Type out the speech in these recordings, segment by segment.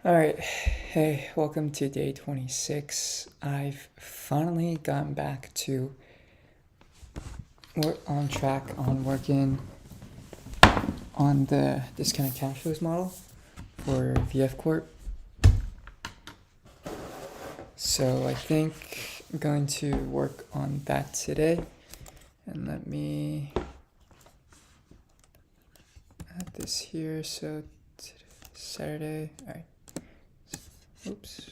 All right, hey, welcome to day 26. I've finally gotten back to work on track on working on the discounted cash flows model for VF Corp. So I think I'm going to work on that today. And let me add this here. So Saturday, all right. Oops.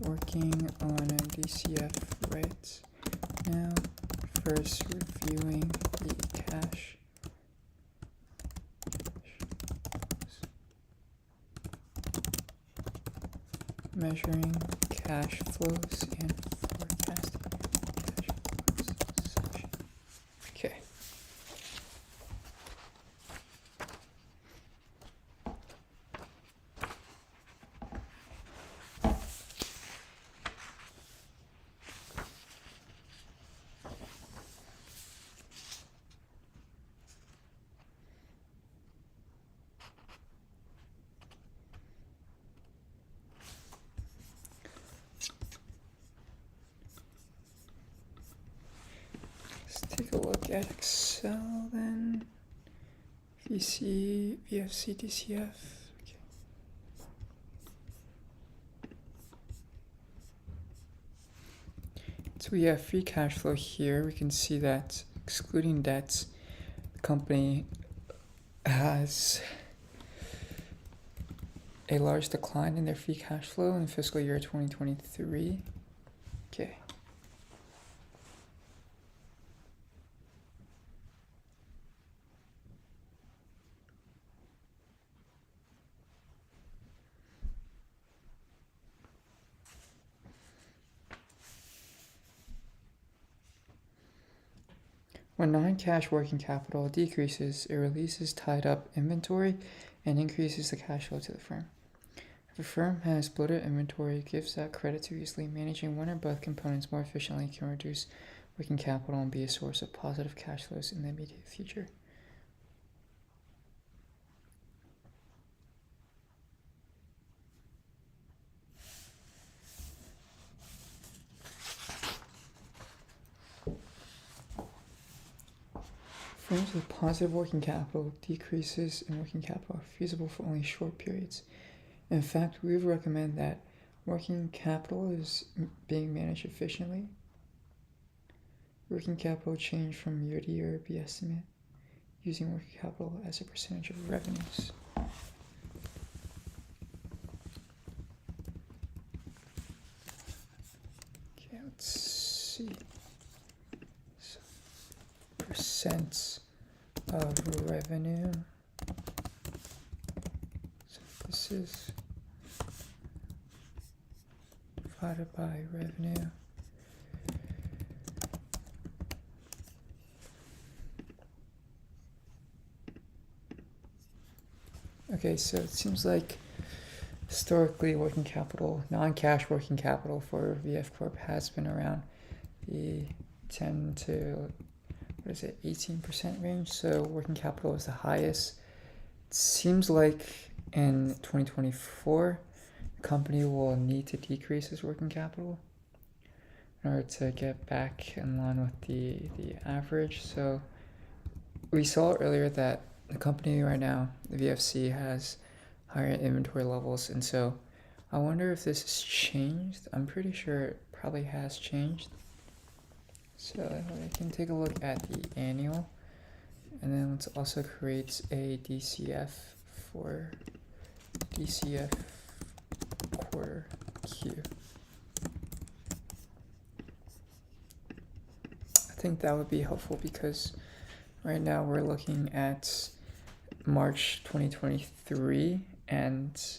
Working on a DCF right now. First reviewing the cash. Measuring cash flows and forecasting cash flows section. Okay. Let's take a look at Excel then. VFC, DCF. Okay. So we have free cash flow here. We can see that excluding debts, the company has a large decline in their free cash flow in fiscal year 2023. Okay. When non-cash working capital decreases, it releases tied-up inventory and increases the cash flow to the firm. If a firm has bloated inventory, it gives that credit to easily managing one or both components more efficiently can reduce working capital and be a source of positive cash flows in the immediate future. Firms with positive working capital, decreases in working capital are feasible for only short periods. In fact, we would recommend that working capital is being managed efficiently. Working capital change from year to year be estimate using working capital as a percentage of revenues. Okay, let's see. So, percent of revenue. So this is divided by revenue. Okay, so it seems like historically working capital, non-cash working capital for VF Corp has been around the 10 to 18% range. So working capital is the highest. It seems like in 2024, the company will need to decrease its working capital in order to get back in line with the average. So we saw earlier that the company right now, the VFC, has higher inventory levels, and so I wonder if this has changed. I'm pretty sure it probably has changed. So I can take a look at the annual, and then let's also create a DCF for DCF quarter Q. I think that would be helpful because right now we're looking at March 2023, and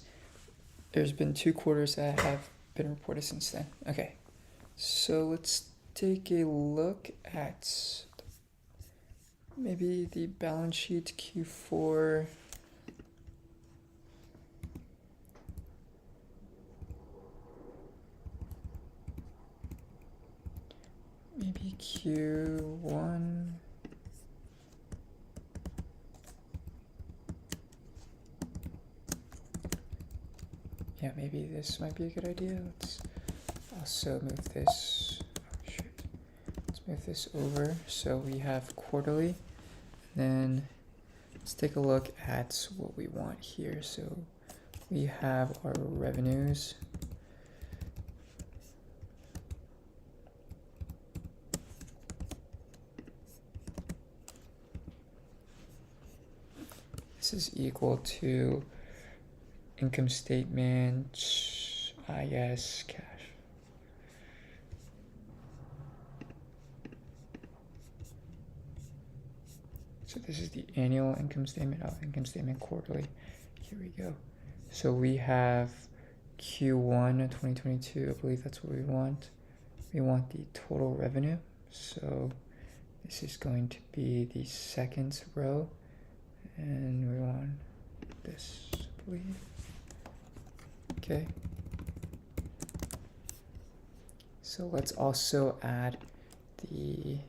there's been 2 quarters that have been reported since then. Okay, so let's take a look at maybe the balance sheet Q4. Maybe Q1. yeah, maybe this might be a good idea. Let's also move this. Oh, shoot. Let's move this over. So we have quarterly. Then let's take a look at what we want here. So we have our revenues. This is equal to income statement, IS, cash. So this is the annual income statement. Oh, income statement quarterly. Here we go. So we have Q1 of 2022. I believe that's what we want. We want the total revenue. So this is going to be the second row. And we want this, I believe. Okay. So let's also add the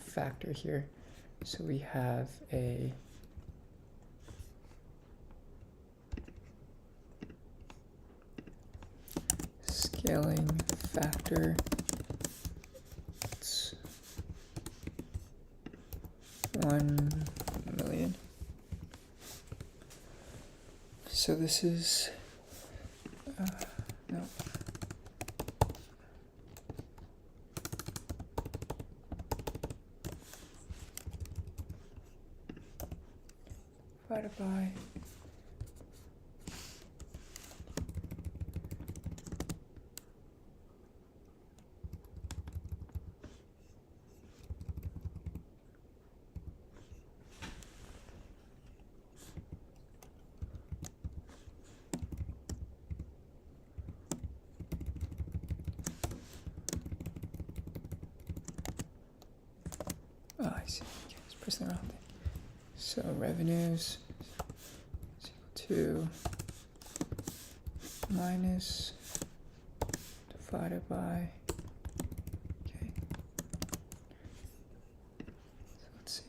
factor here. So we have a scaling factor. It's 1 million. So this is no. Divided by I see. Okay, it's pressing the wrong thing. So revenues is equal to minus divided by. Okay. So let's see.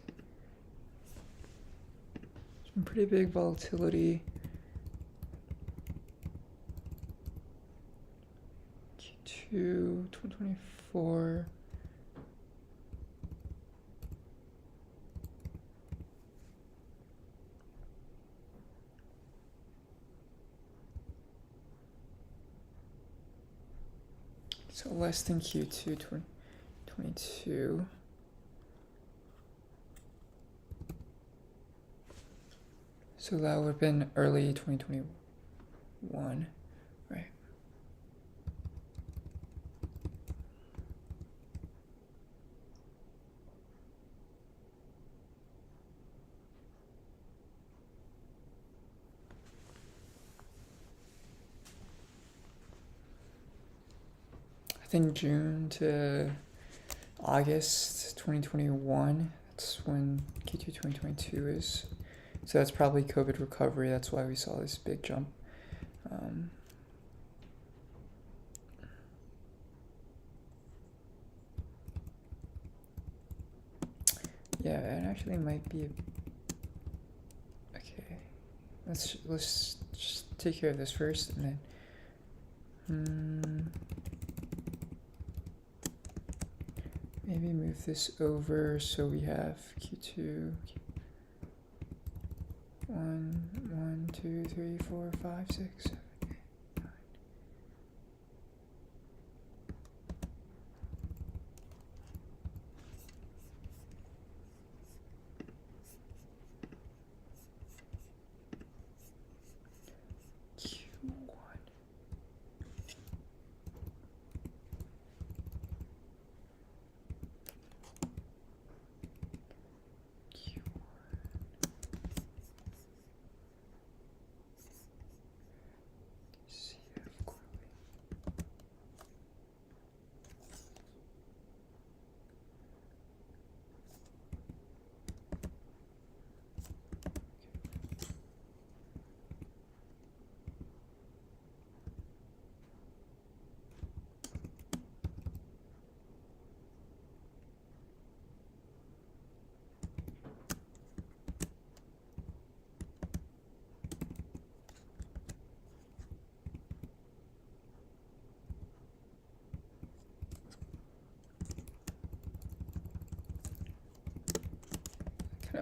Some pretty big volatility. Q2 2024. So less than Q2 2022. So that would have been early 2021, right? I think June to August 2021, that's when Q2 2022 is. So that's probably COVID recovery. That's why we saw this big jump. Yeah, it actually might be. Okay, let's just take care of this first, and then maybe move this over so we have Q2. 1, 2, 3, 4, 5, 6, 7, 8, 9. Q1.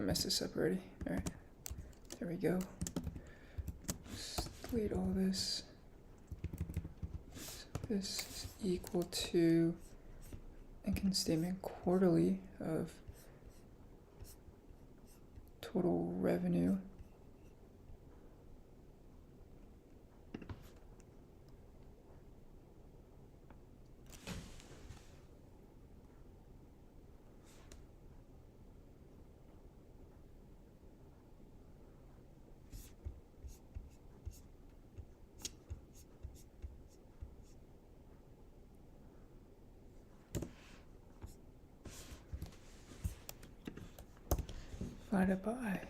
I messed this up already. Alright. There we go. Let's delete all this. So this is equal to income statement quarterly of total revenue divided by maybe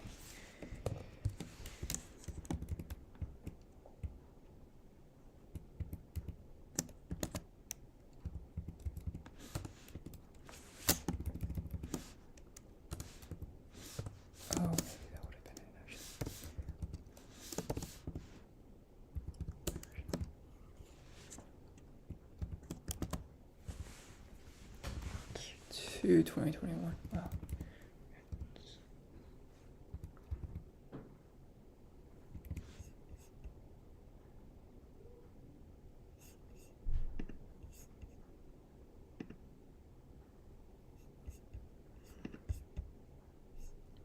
that would have been it actually. Q2 2021. Wow.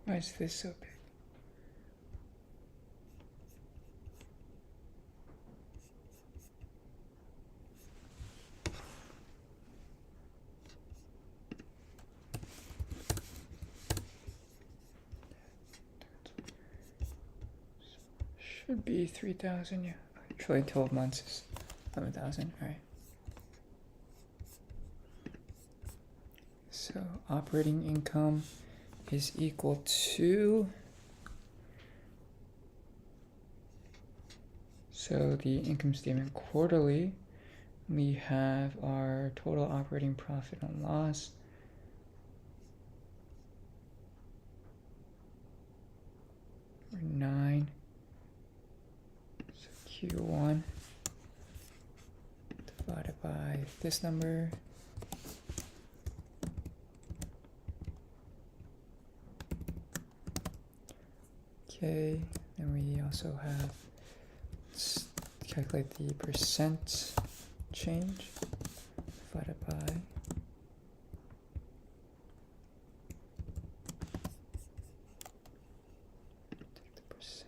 Why is this so big? Should be 3,000, yeah. Actually, 12 months is 11,000, alright. So, operating income is equal to, so the income statement quarterly, we have our total operating profit and loss, or 9, so Q1 divided by this number, okay, and we also have, let's calculate the percent change divided by take the percent.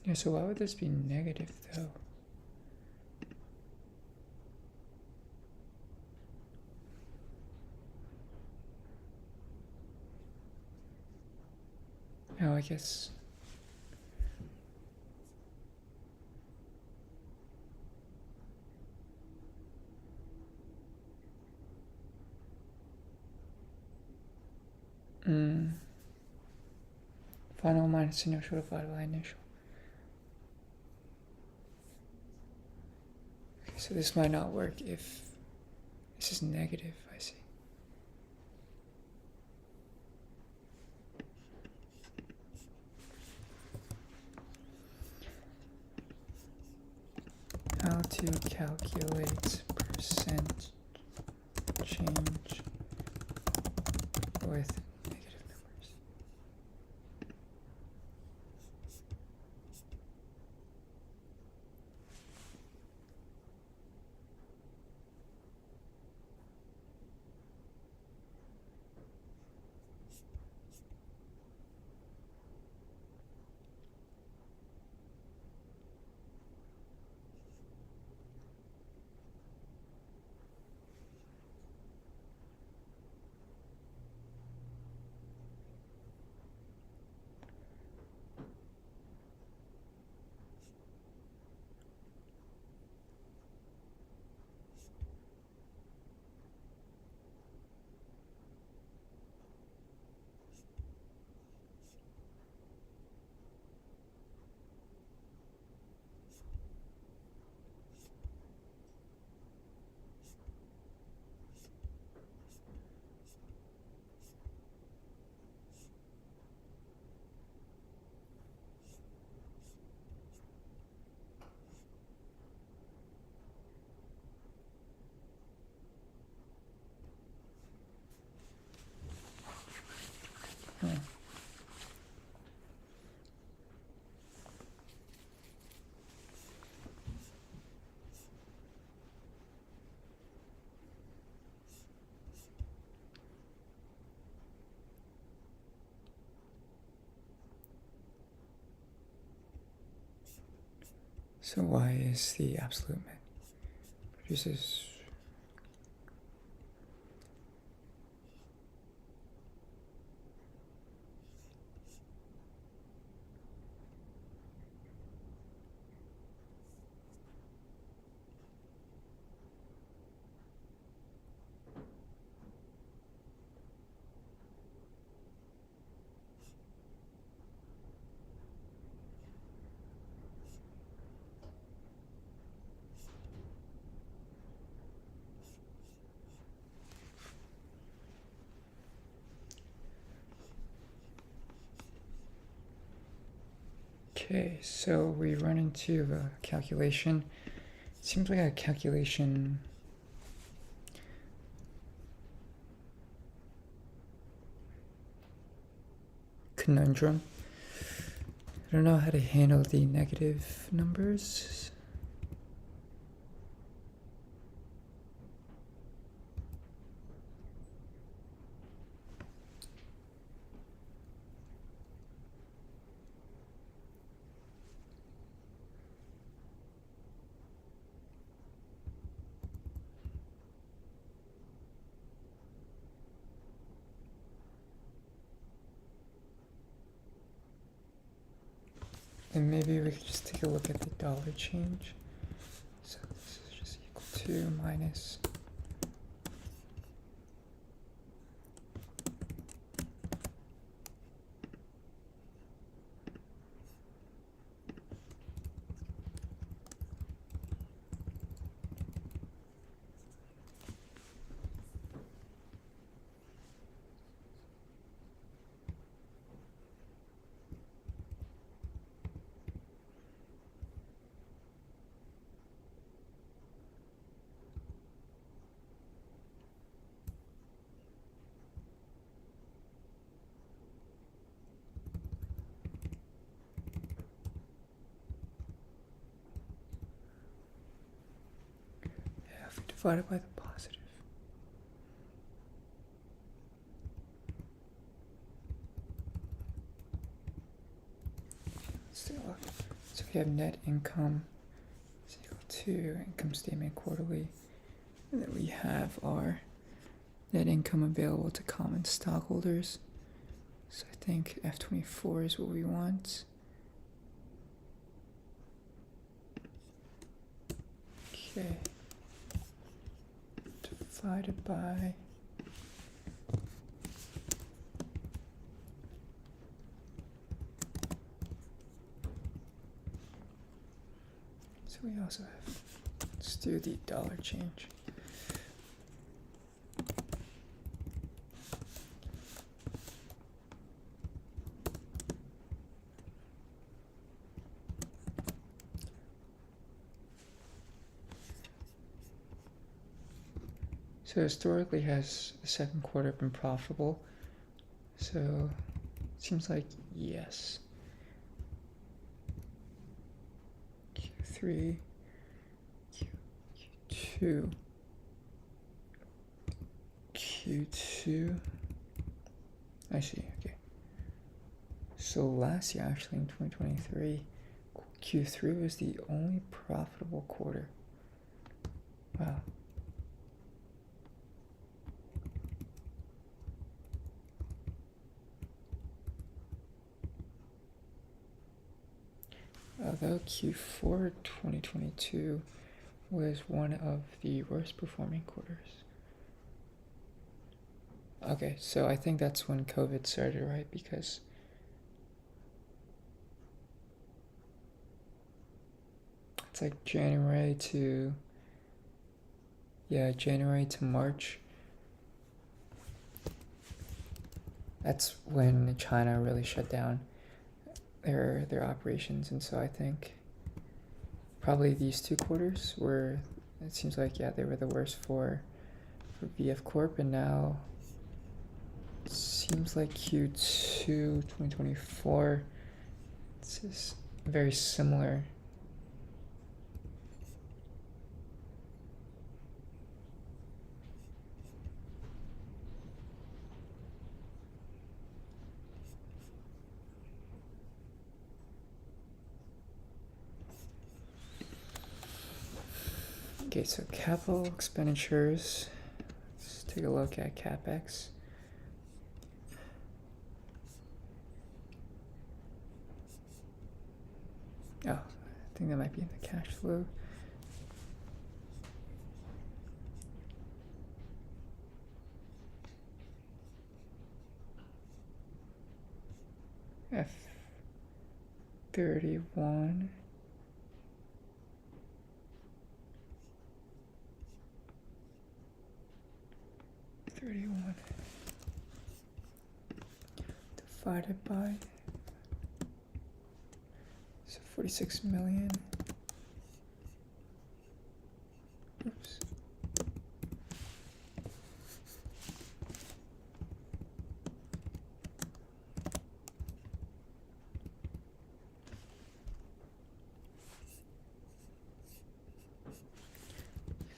Yeah, so why would this be negative though? Oh, I guess. Final minus initial divided by initial. Okay, so this might not work if this is negative, I see. How to calculate percent change with negative numbers. So why is the absolute min produces okay, so we run into a calculation. It seems like a calculation conundrum. I don't know how to handle the negative numbers. And maybe we could just take a look at the dollar change. So this is just equal to minus f divided by the positive. So we have net income is equal to income statement quarterly. And then we have our net income available to common stockholders. So I think F24 is what we want. Okay. Divided by so we also have, let's do the dollar change. So historically, has the second quarter been profitable? So it seems like yes. Q3, Q2, Q2. I see, okay. So last year, actually in 2023, Q3 was the only profitable quarter. Wow. Although Q4 2022 was one of the worst performing quarters. Okay, so I think that's when COVID started, right? Because it's like January to March. That's when China really shut down their operations, and so I think probably these two quarters were, it seems like, yeah, they were the worst for VF Corp, and now it seems like Q2 2024 it's just very similar. Okay, so capital expenditures. Let's take a look at CapEx. Oh, I think that might be in the cash flow. F31. Divided by, so 46 million. Oops.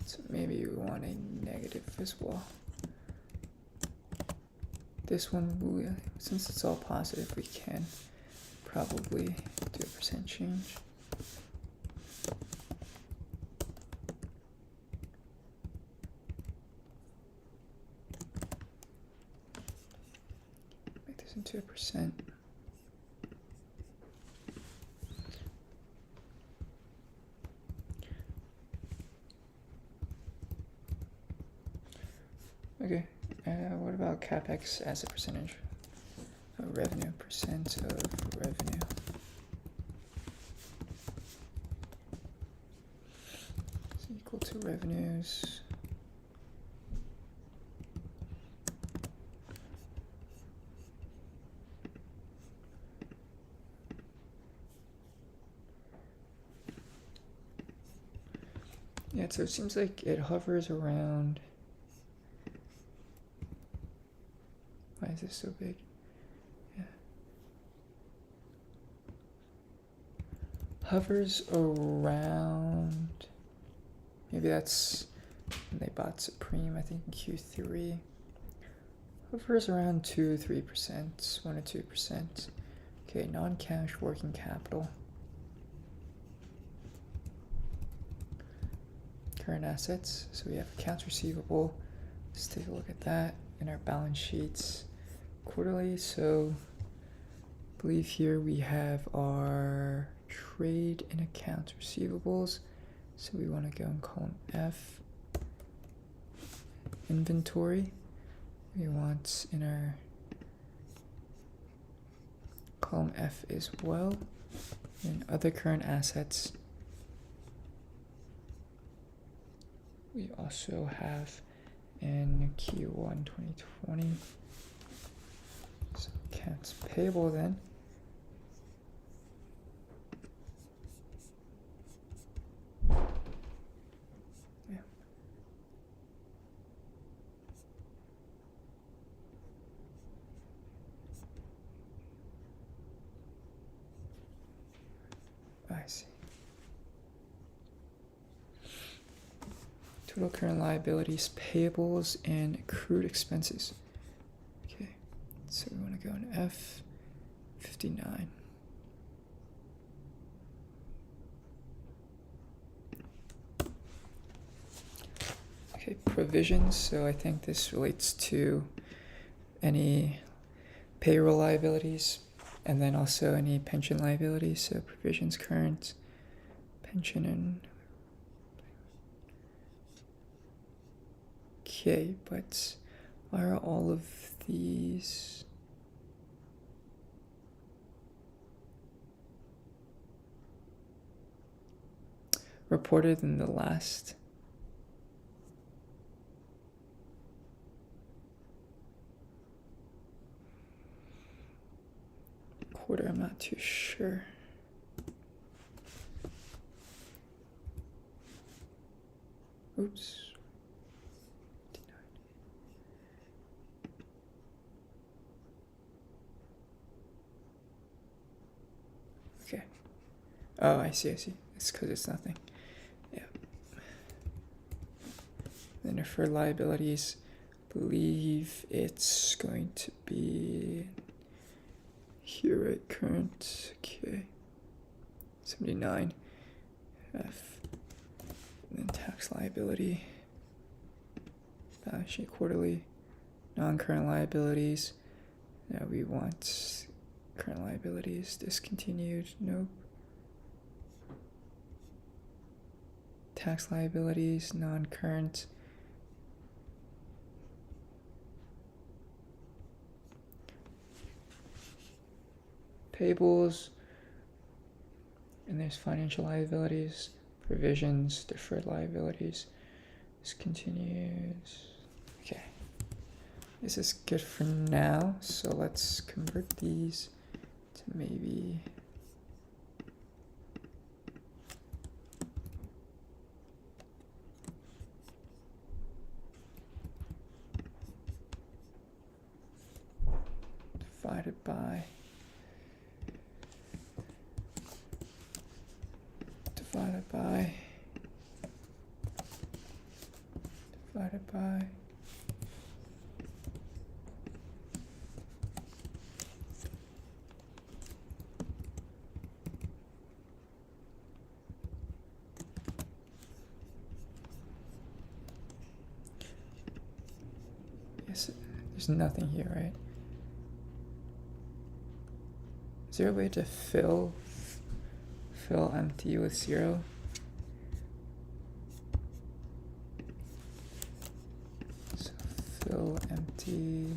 So maybe we want a negative as well. This one, since it's all positive, we can probably do a percent change. Make this into a percent. Okay, what about CapEx as a percentage of revenue? Percent of revenue. Is equal to revenues. Yeah, so it seems like it hovers around. Why is this so big? Yeah. Hovers around, maybe that's when they bought Supreme, I think in Q3. Hovers around 2-3%, 1 to 2%. Okay, non-cash working capital. Current assets, so we have accounts receivable. Let's take a look at that in our balance sheets quarterly. So I believe here we have our trade and accounts receivables. So we want to go in column F. Inventory, we want in our column F as well. And other current assets, we also have in Q1 2020. So accounts payable then. Yeah. I see. Total current liabilities, payables, and accrued expenses. Okay, so we want to go in F59. Okay, provisions. So I think this relates to any payroll liabilities and then also any pension liabilities. So provisions current, pension, and okay, but are all of these reported in the last quarter? I'm not too sure. Oops. Okay. Oh, I see. It's because it's nothing. Yeah. Then for liabilities, I believe it's going to be here at current. Okay. 79. F And then tax liability, balance sheet quarterly, non-current liabilities. Now we want current liabilities discontinued. Nope. Tax liabilities, non-current. Payables. And there's financial liabilities, provisions, deferred liabilities. Discontinued. Okay. This is good for now. So let's convert these to maybe divided by yes, there's nothing here, right? Is there a way to fill empty with 0? So fill empty.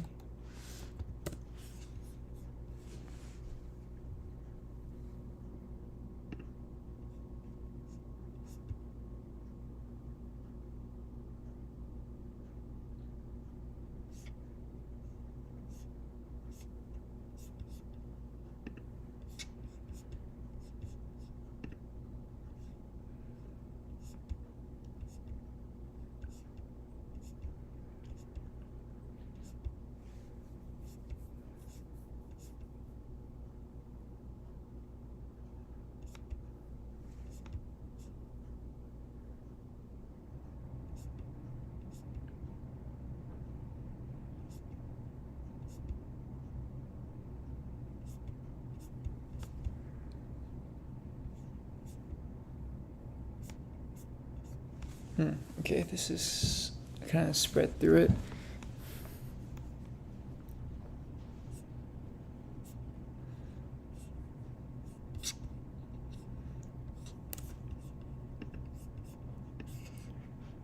Okay, this is kind of spread through it.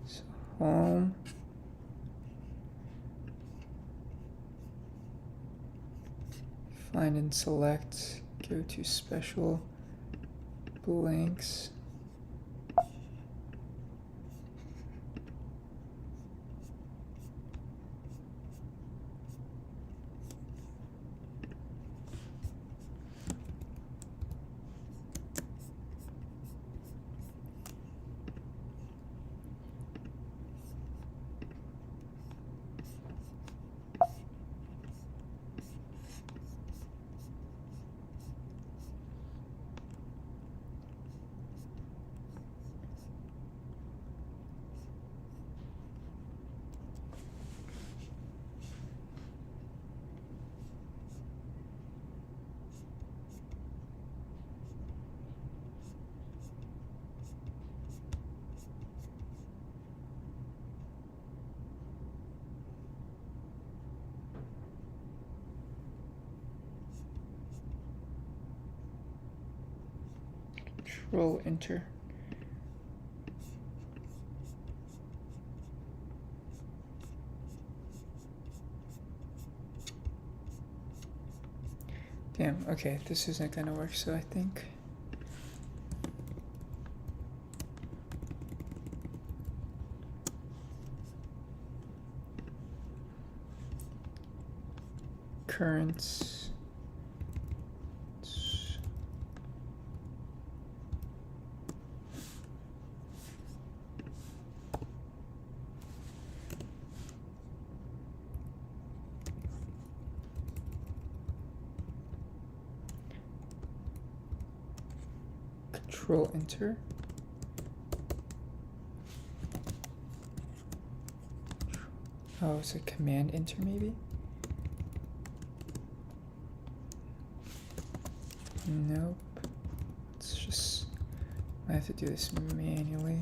So home. Find and select, go to special blanks. Control Enter. Damn, okay, this isn't gonna work, so I think currents. Control Enter. Oh, it's a Command Enter maybe? Nope. It's just, I have to do this manually.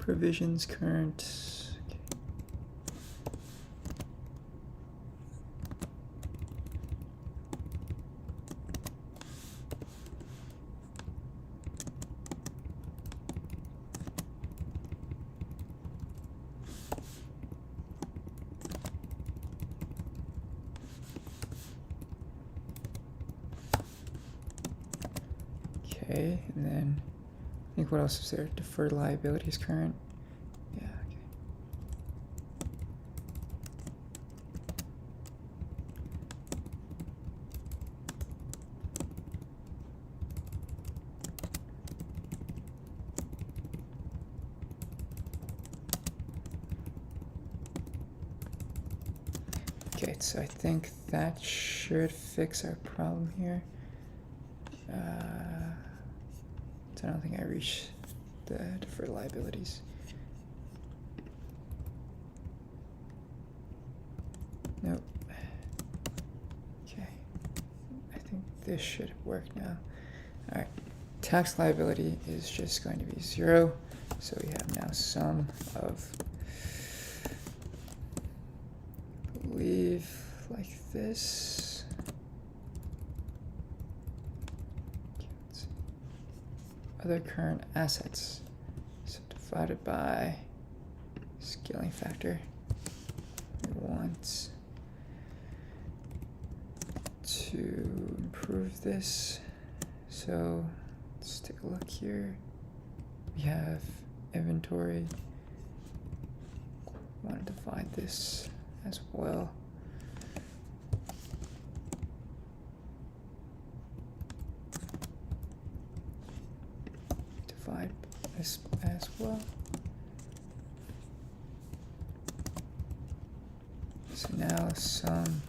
provisions current. Okay, and then I think what else is there? Deferred liabilities current. Yeah, okay. Okay, so I think that should fix our problem here. So I don't think I reached the deferred liabilities. Nope. Okay. I think this should work now. Alright. Tax liability is just going to be 0. So we have now sum of, I believe, like this. Other current assets. So divided by scaling factor. We want to improve this. So let's take a look here. We have inventory. I want to divide this as well. Divide this as well. So now sum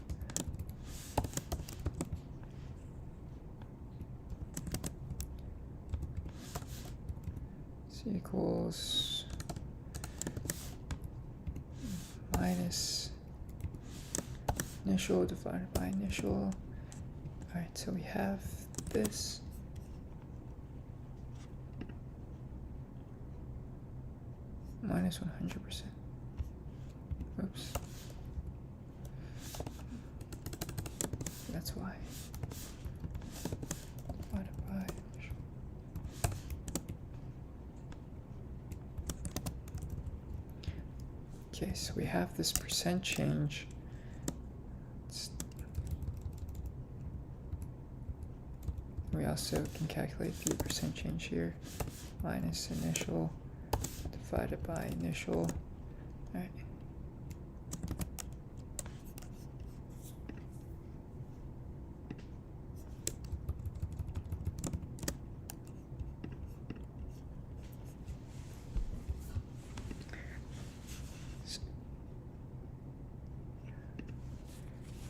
equals minus initial divided by initial. Alright, so we have this. Minus 100%. Oops. That's why. Divided by initial. Okay, so we have this percent change. We also can calculate the percent change here. Minus initial divided by initial. All right.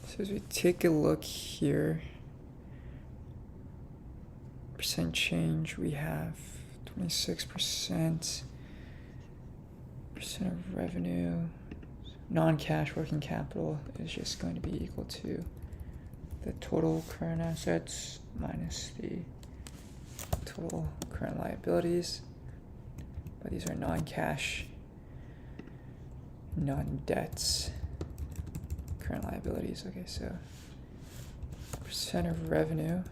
So as we take a look here, percent change, we have 26%. Percent of revenue, non-cash working capital is just going to be equal to the total current assets minus the total current liabilities. But these are non-cash, non-debts, current liabilities. Okay, so percent of revenue.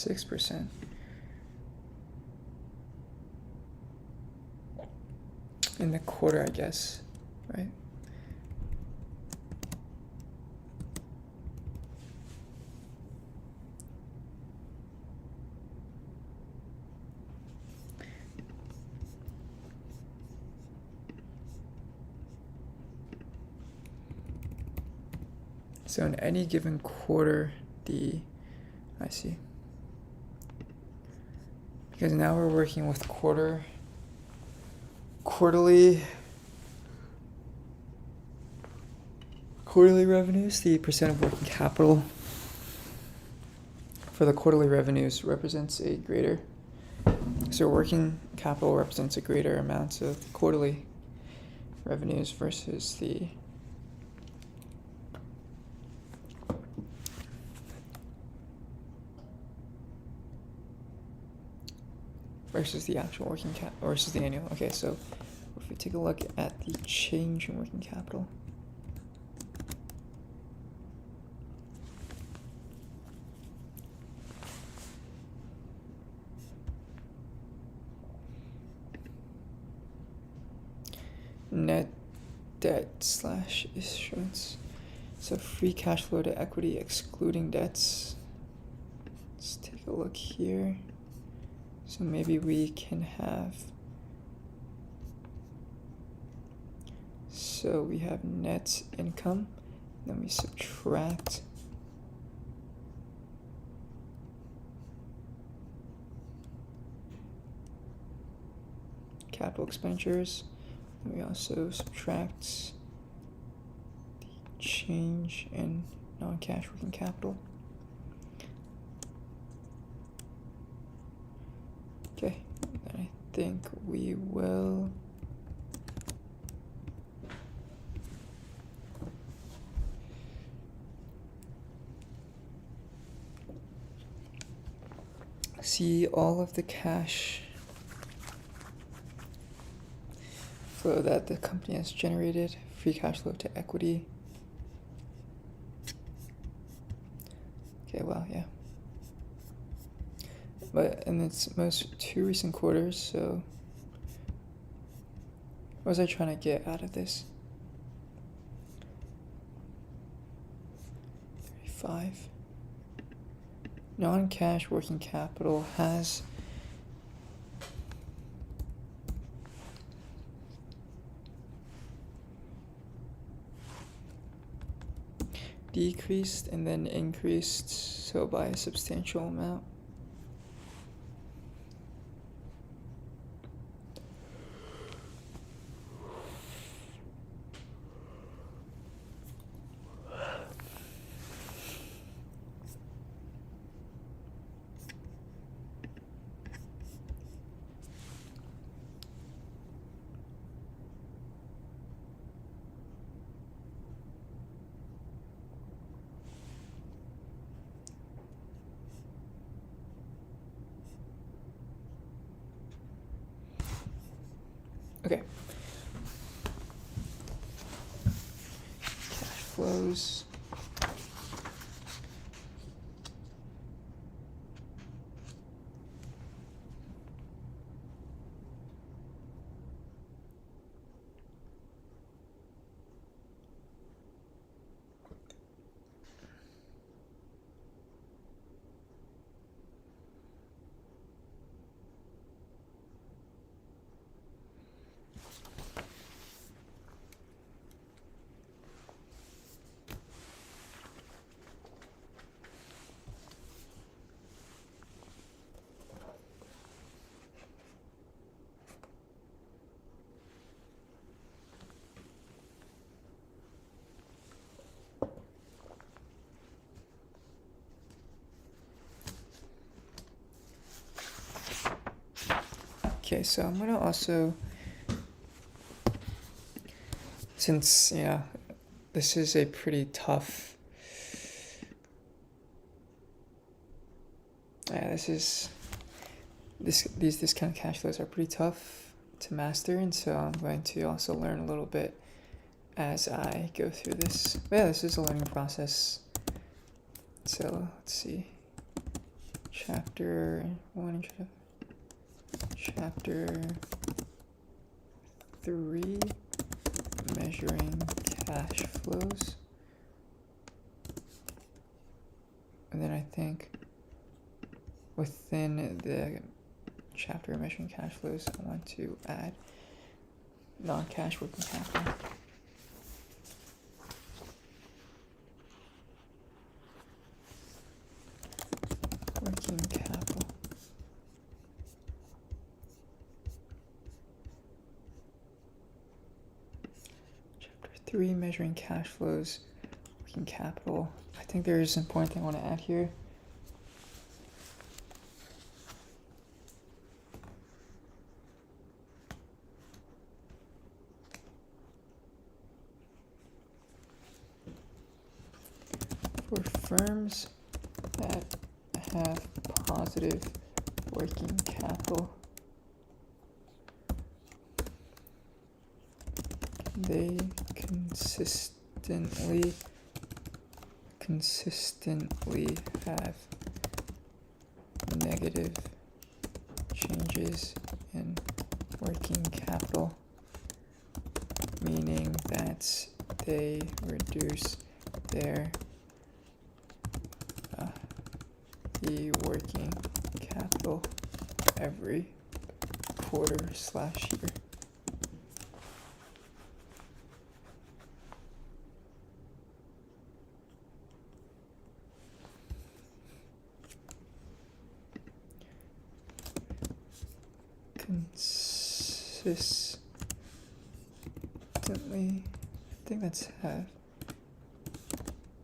%. In the quarter, I guess, right? So in any given quarter, I see. Because now we're working with quarterly revenues. The percent of working capital for the quarterly revenues represents so working capital represents a greater amount of the quarterly revenues versus the actual working cap versus the annual. Okay, so if we take a look at the change in working capital, net debt slash issuance. So free cash flow to equity excluding debts. Let's take a look here. So maybe we can have, so we have net income, then we subtract capital expenditures, and we also subtract the change in non-cash working capital. Okay, then I think we will see all of the cash flow that the company has generated, free cash flow to equity. Okay, well, yeah. But in its most 2 recent quarters, so what was I trying to get out of this? 35. Non-cash working capital has decreased and then increased, so by a substantial amount. Okay. Cash flows. Okay, so I'm gonna also, since this is a pretty tough, these discount cash flows are pretty tough to master, and so I'm going to also learn a little bit as I go through this. But yeah, this is a learning process. So let's see, chapter 1, chapter 3, measuring cash flows, and then I think within the chapter measuring cash flows, I want to add non-cash working capital. Working capital. Chapter 3, measuring cash flows, working capital. I think there's an important thing I want to add here. For firms that have positive working capital, they consistently have negative changes in working capital, meaning that they reduce their the working capital every quarter/year. Consistently, I think that's have.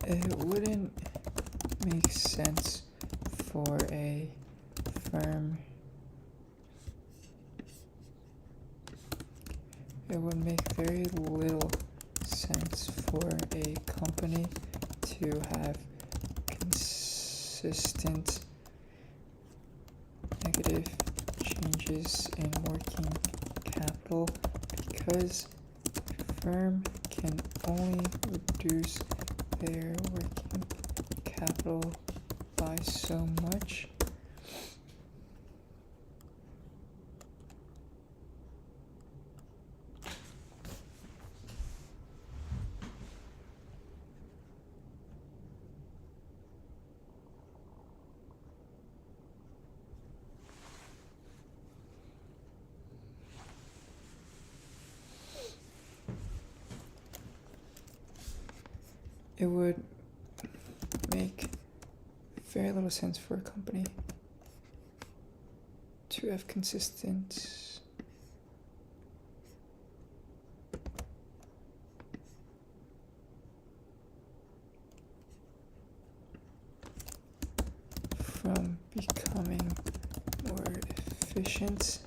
It wouldn't make sense for a firm. It would make very little sense for a company to have consistent negative changes in working capital, because a firm can only reduce their working capital by so much. It would make very little sense for a company to have consistent from becoming more efficient.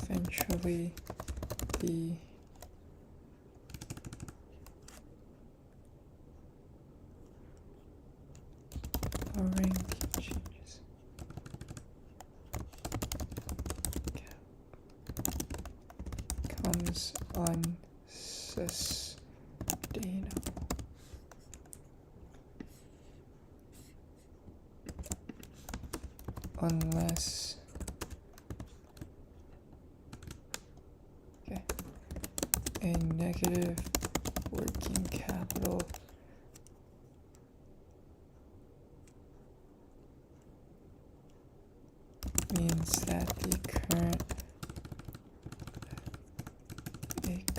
Eventually, the borrowing changes becomes unsustainable. Unless a negative working capital means that a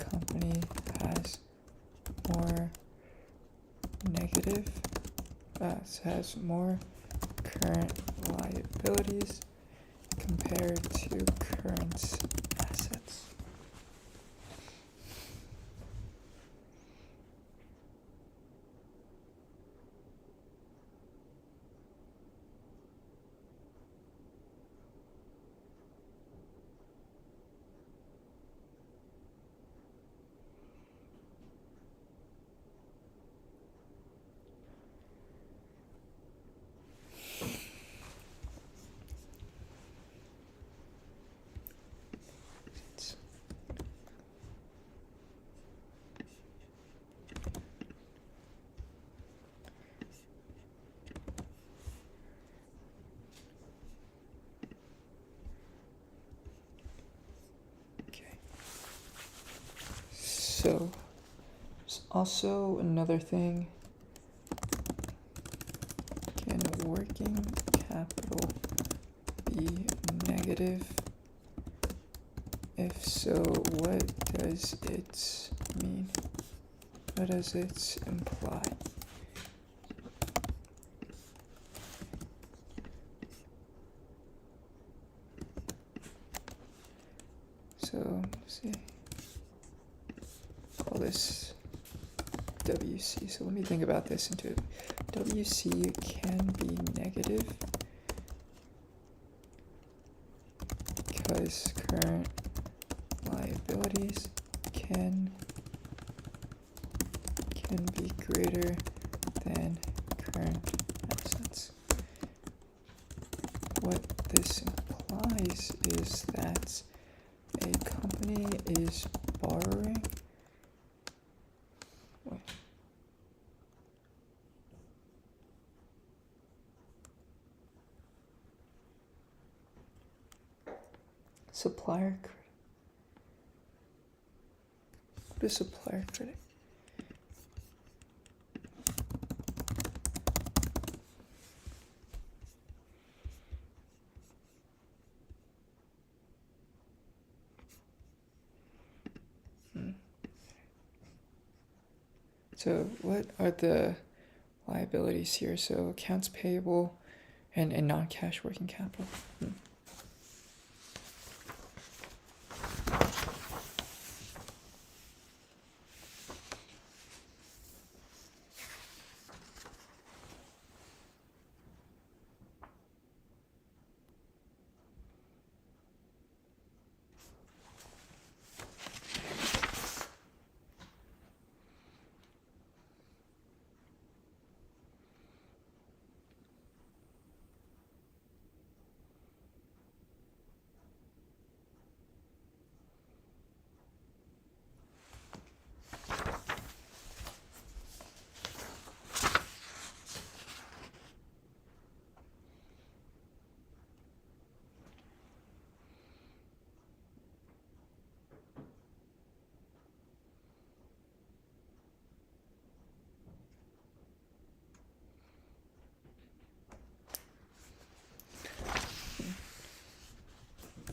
company has more has more current liabilities compared to current assets. So, there's also another thing. Can working capital be negative? If so, what does it mean? What does it imply? So, let's see. Call this WC. So let me think about this into it. WC can be negative because current liabilities can be greater than current assets. What this implies is that a company is borrowing. Wait. Supplier credit. What is supplier credit? So what are the liabilities here? So accounts payable and non-cash working capital.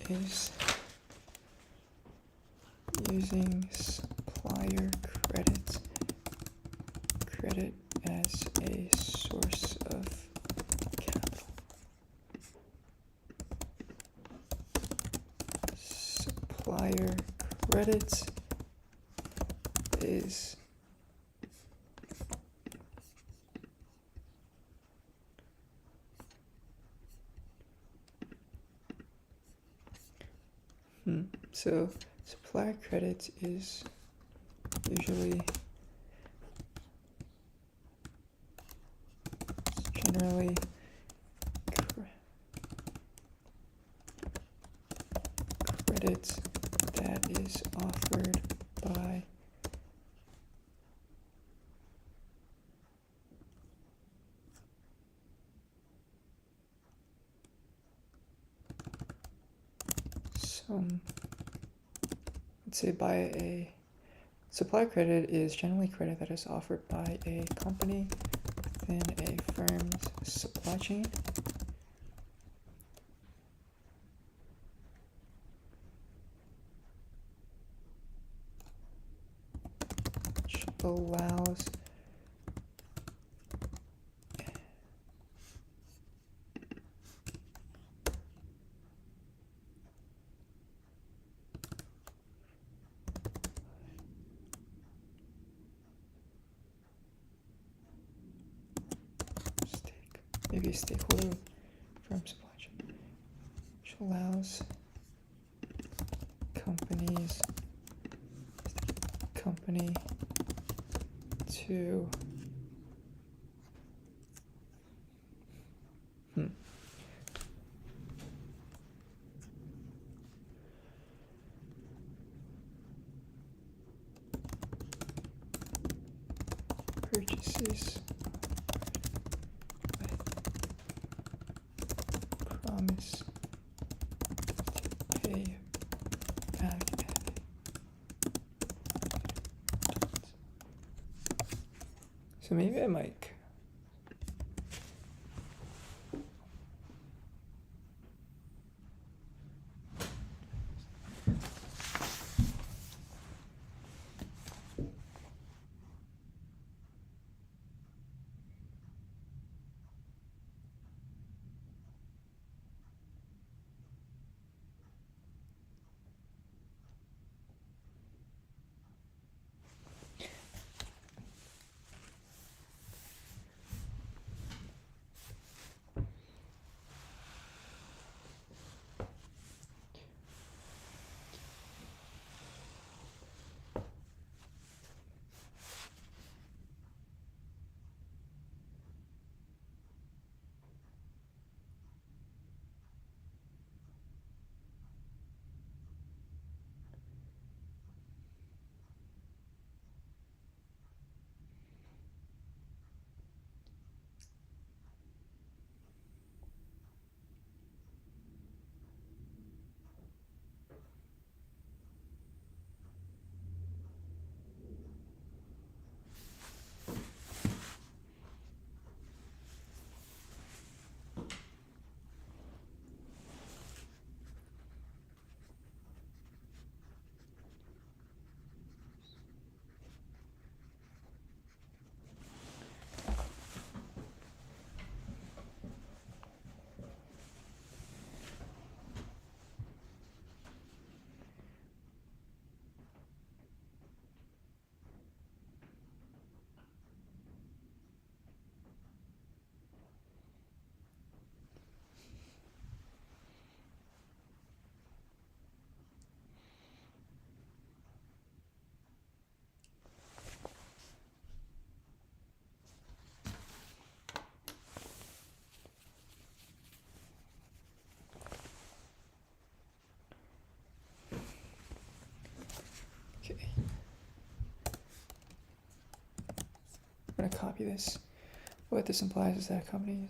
Is using supplier credit as a source of capital. Supplier credit is so supplier credit is usually generally credit that is offered by let's say by a supply credit is generally credit that is offered by a company within a firm's supply chain. Which allows maybe a stakeholder from supply chain, which allows company to purchases promise to pay back so maybe I might to copy this. What this implies is that a company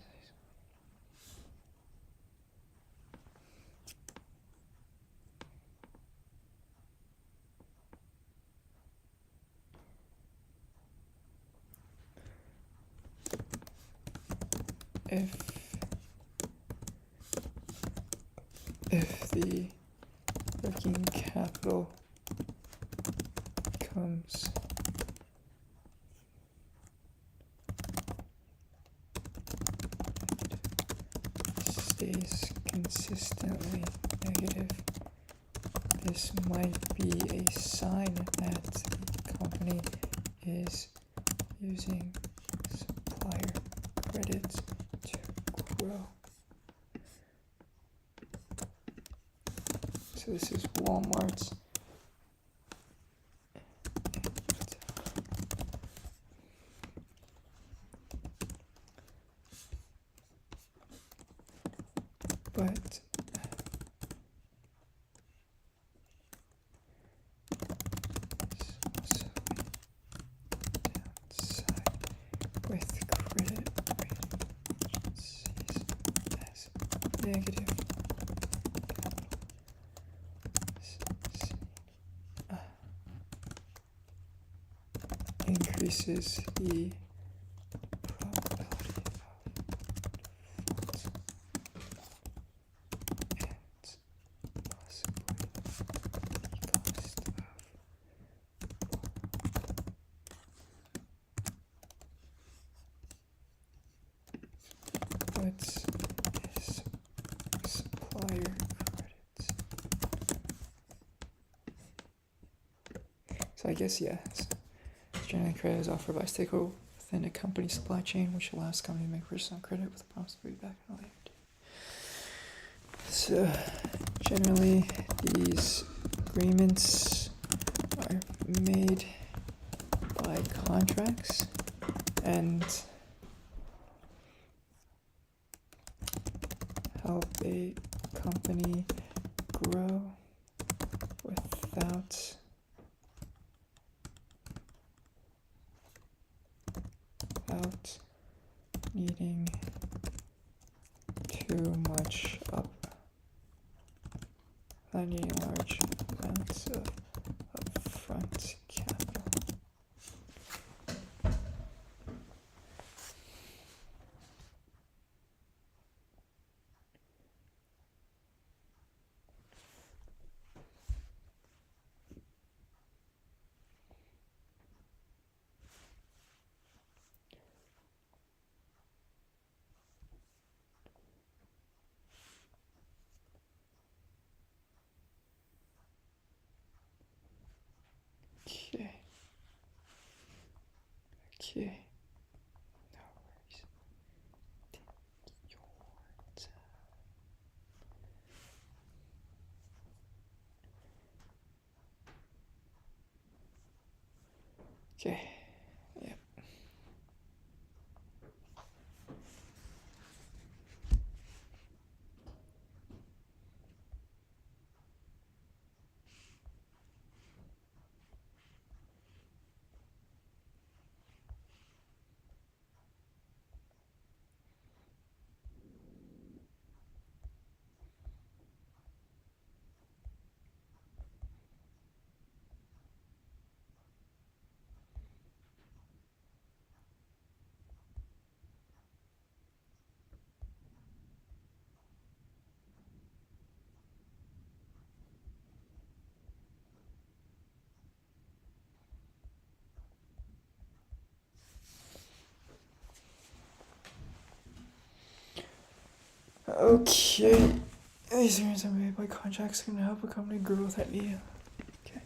if the working capital comes stays consistently negative, this might be a sign that the company is using supplier credits to grow. So this is Walmart's. But also downside with credit rating agencies as negative. Increases the probability of default and possibly the cost of what's is supplier credits. So I guess yes. Generally, credit is offered by stakeholder within a company's supply chain, which allows the company to make purchases on credit with a promise to pay back in a later date. So, generally, these agreements are made by contracts and help a company grow without needing too much without needing large amounts of upfront capital. Okay. No worries. Take your time. Okay. Yep. Okay. These agreements are made by contracts can help a company grow without needing. Okay.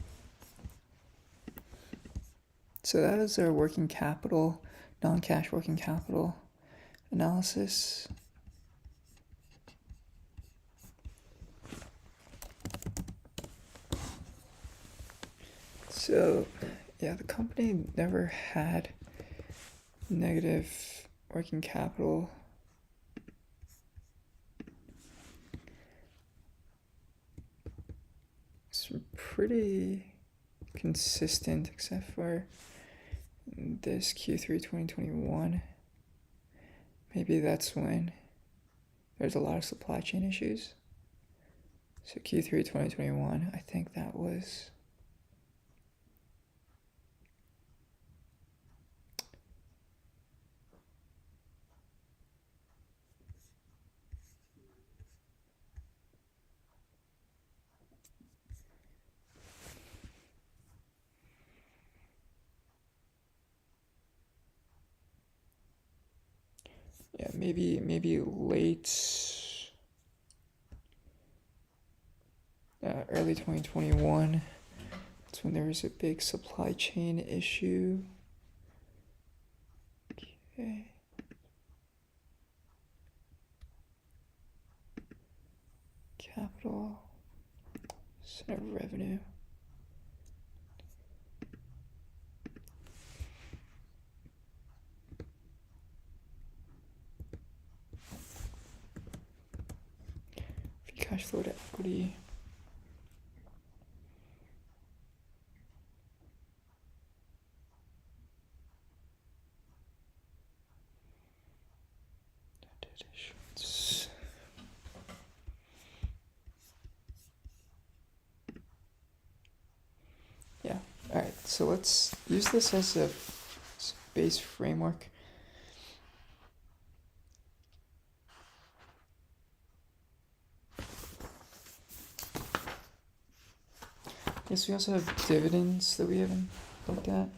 So that is our working capital, non-cash working capital analysis. So, yeah, the company never had negative working capital. It's pretty consistent except for this Q3 2021, maybe that's when there's a lot of supply chain issues. So Q3 2021, I think that was maybe late early 2021. That's when there was a big supply chain issue. Okay. Capital center of revenue. Free cash flow to equity. Yeah, all right, so let's use this as a base framework. Yes, we also have dividends that we haven't looked at.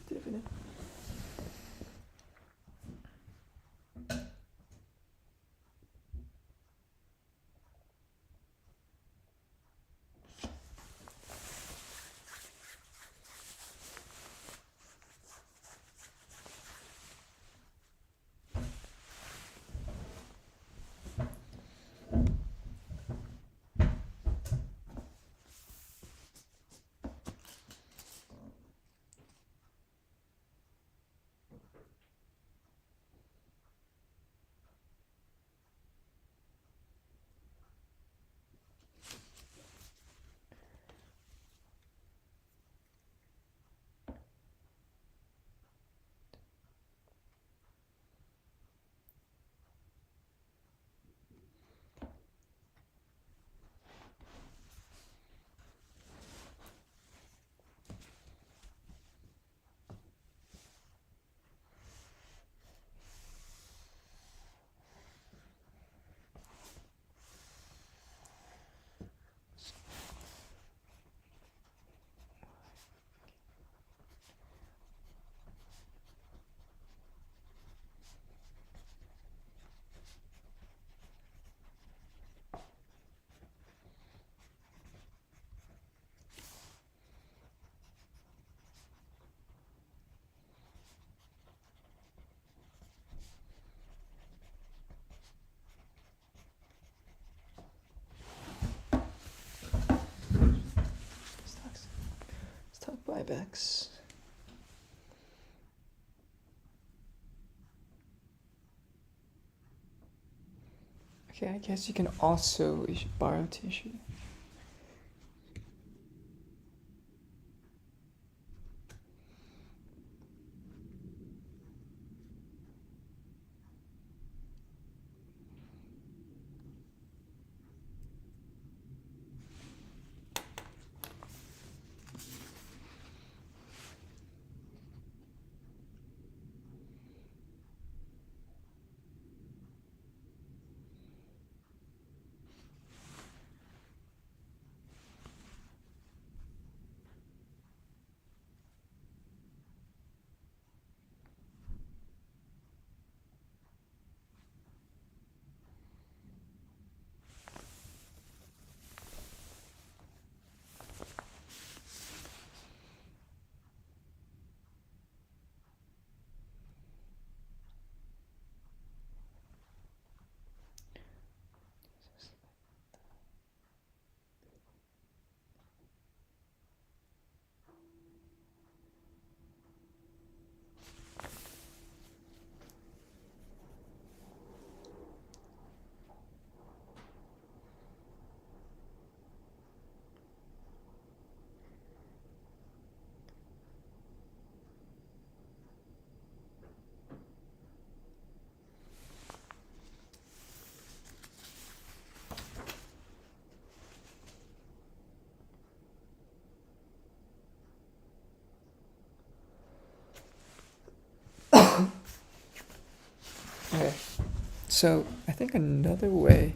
Dividend. Stock buybacks. Okay, I guess you can also borrow to issue. So I think another way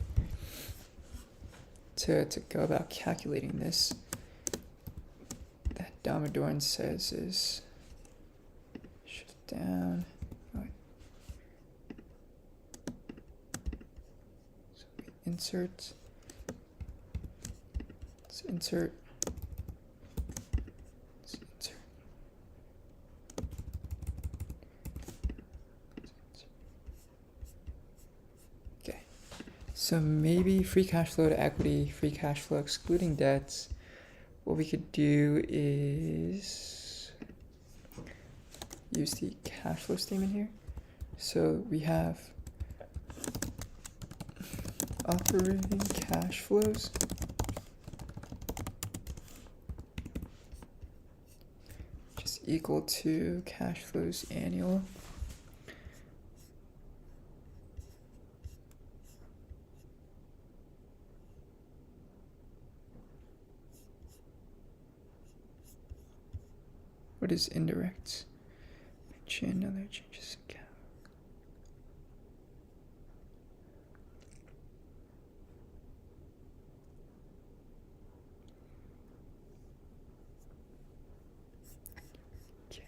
to go about calculating this that Damodaran says is shift down. So we insert. Let's insert. So maybe free cash flow to equity, free cash flow excluding debts. What we could do is use the cash flow statement here. So we have operating cash flows which is equal to cash flows annual. What is indirect? Mention other changes in cap. Okay.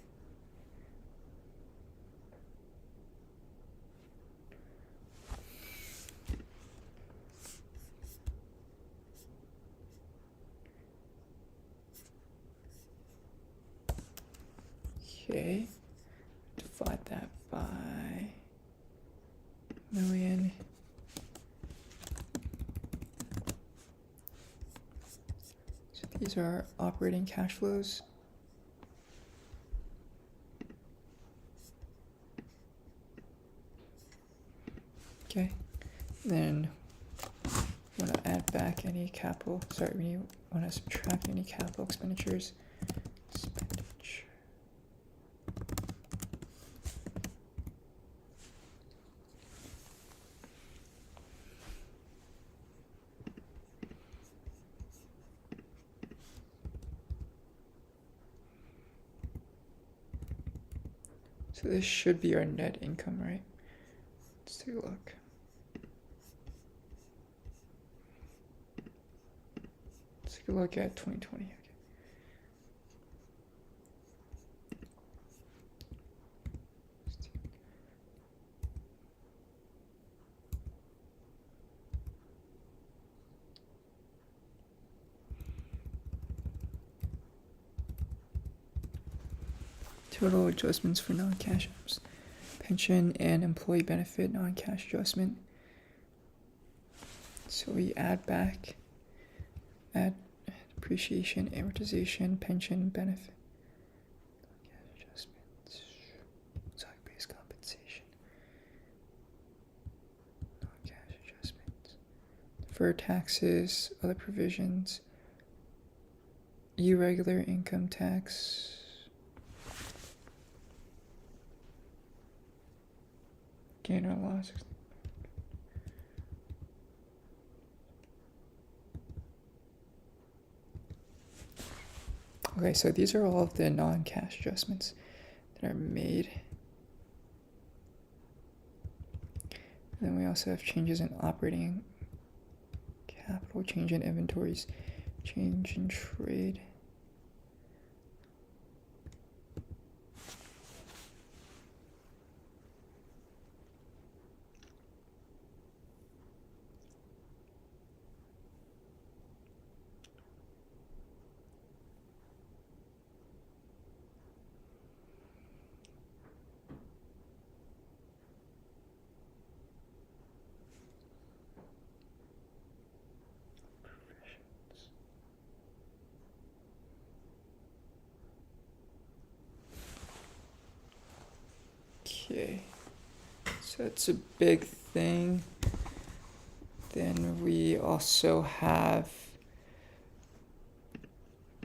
Okay, divide that by million. So these are operating cash flows. Okay, then we want to add back any capital. Sorry, we want to subtract any capital expenditures. So this should be our net income, right? Let's take a look. Let's take a look at 2020. Okay. Total adjustments for non-cash items. Pension and employee benefit non-cash adjustment. So we add back, add depreciation, amortization, pension, benefit, non-cash adjustments, stock-based compensation, non-cash adjustments, deferred taxes, other provisions, irregular income tax. Gain or loss. Okay, so these are all of the non-cash adjustments that are made. And then we also have changes in operating capital, change in inventories, change in trade. Okay, so it's a big thing. Then we also have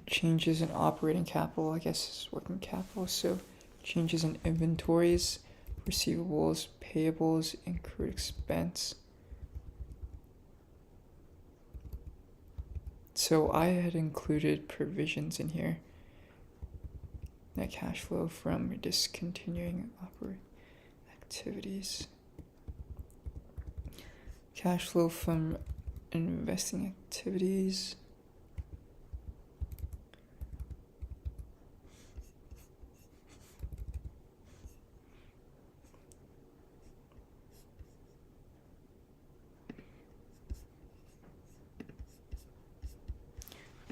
changes in operating capital, I guess is working capital. So changes in inventories, receivables, payables, accrued expense. So I had included provisions in here. Net cash flow from discontinuing operating activities. cash flow from investing activities.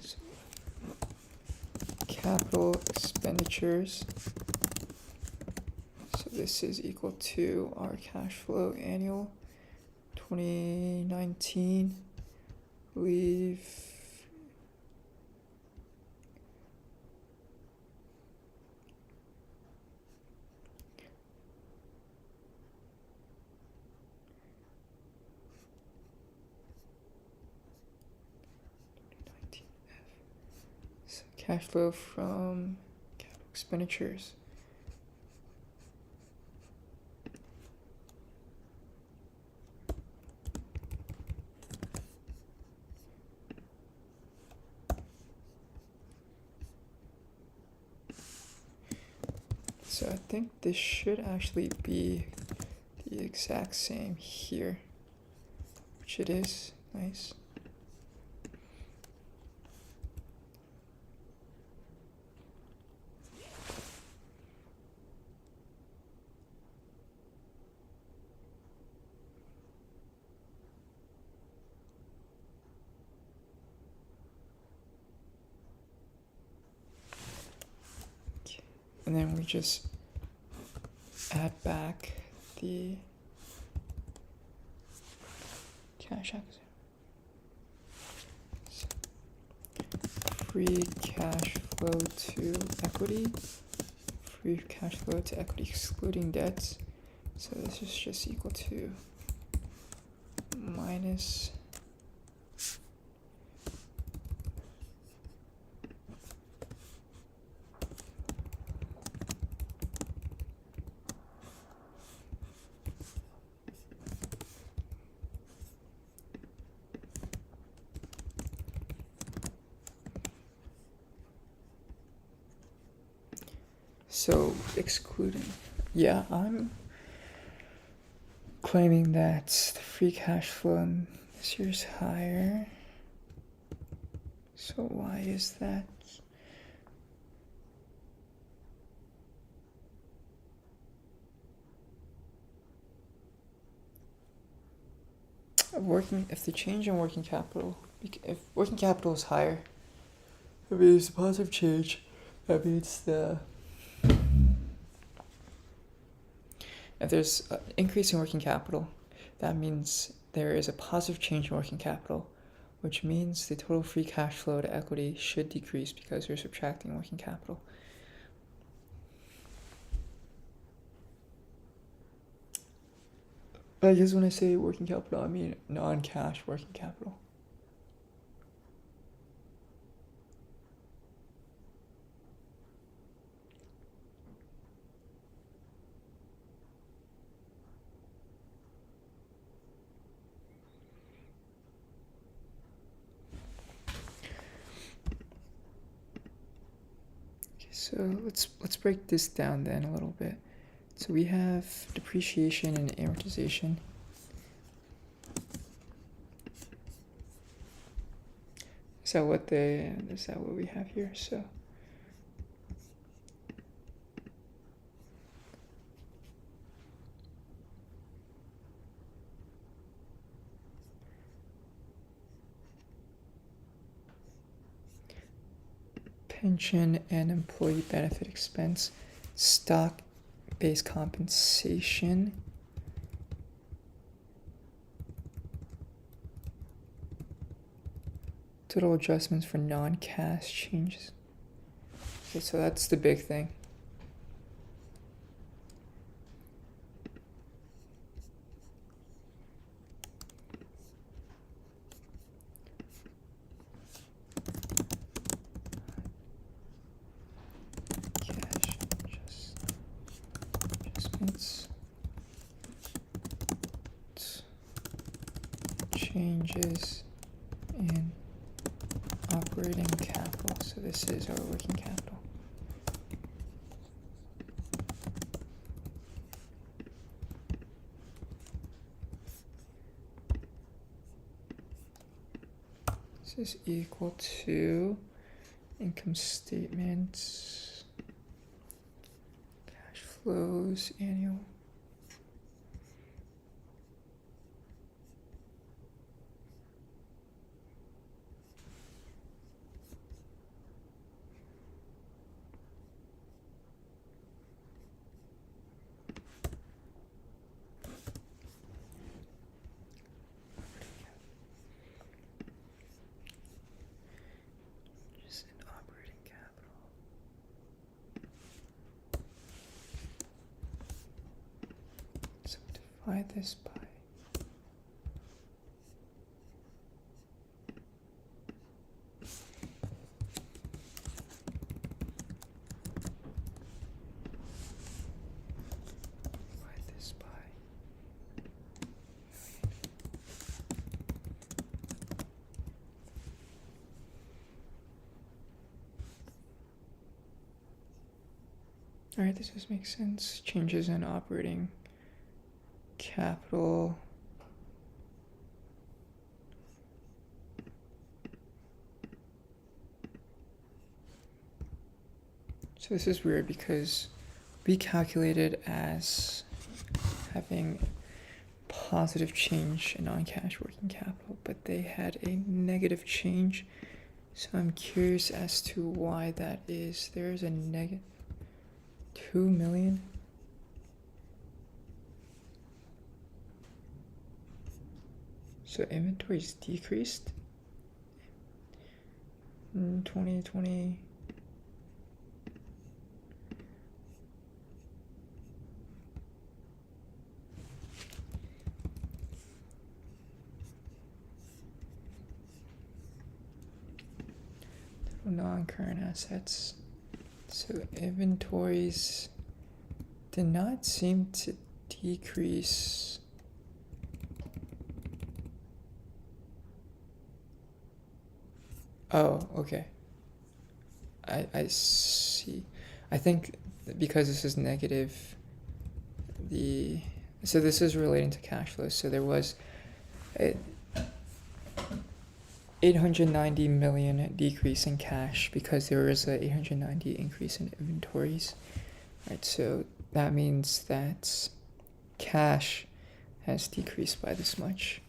So, capital expenditures. So this is equal to our cash flow annual 2019. Leave so cash flow from capital expenditures. So I think this should actually be the exact same here, which it is. Nice. Okay. And then we just add back the cash acquisition. So, free cash flow to equity. Free cash flow to equity excluding debts. So this is just equal to minus so excluding. Yeah, I'm claiming that the free cash flow in this year is higher. So why is that? If the change in working capital, if working capital is higher, that means a positive change. That means if there's an increase in working capital, that means there is a positive change in working capital, which means the total free cash flow to equity should decrease because we're subtracting working capital. I guess when I say working capital, I mean non-cash working capital. So let's break this down then a little bit. So we have depreciation and amortization. Is that what we have here? So pension and employee benefit expense, stock-based compensation, total adjustments for non-cash changes. Okay, so that's the big thing. Changes in operating capital. So this is our working capital. is equal to income statement, cash flows, annual. Just an operating capital. So divide this by this by all right, this just makes sense. Changes in operating capital. So this is weird because we calculated as having positive change in non-cash working capital, but they had a negative change. So I'm curious as to why that is. There's a negative 2 million. So inventory's decreased in 2020. Non-current assets. So inventories did not seem to decrease. Oh, okay. I see. I think because this is negative, so this is relating to cash flows. So there was a 890 million decrease in cash because there was a 890 increase in inventories. Right, so that means that cash has decreased by this much.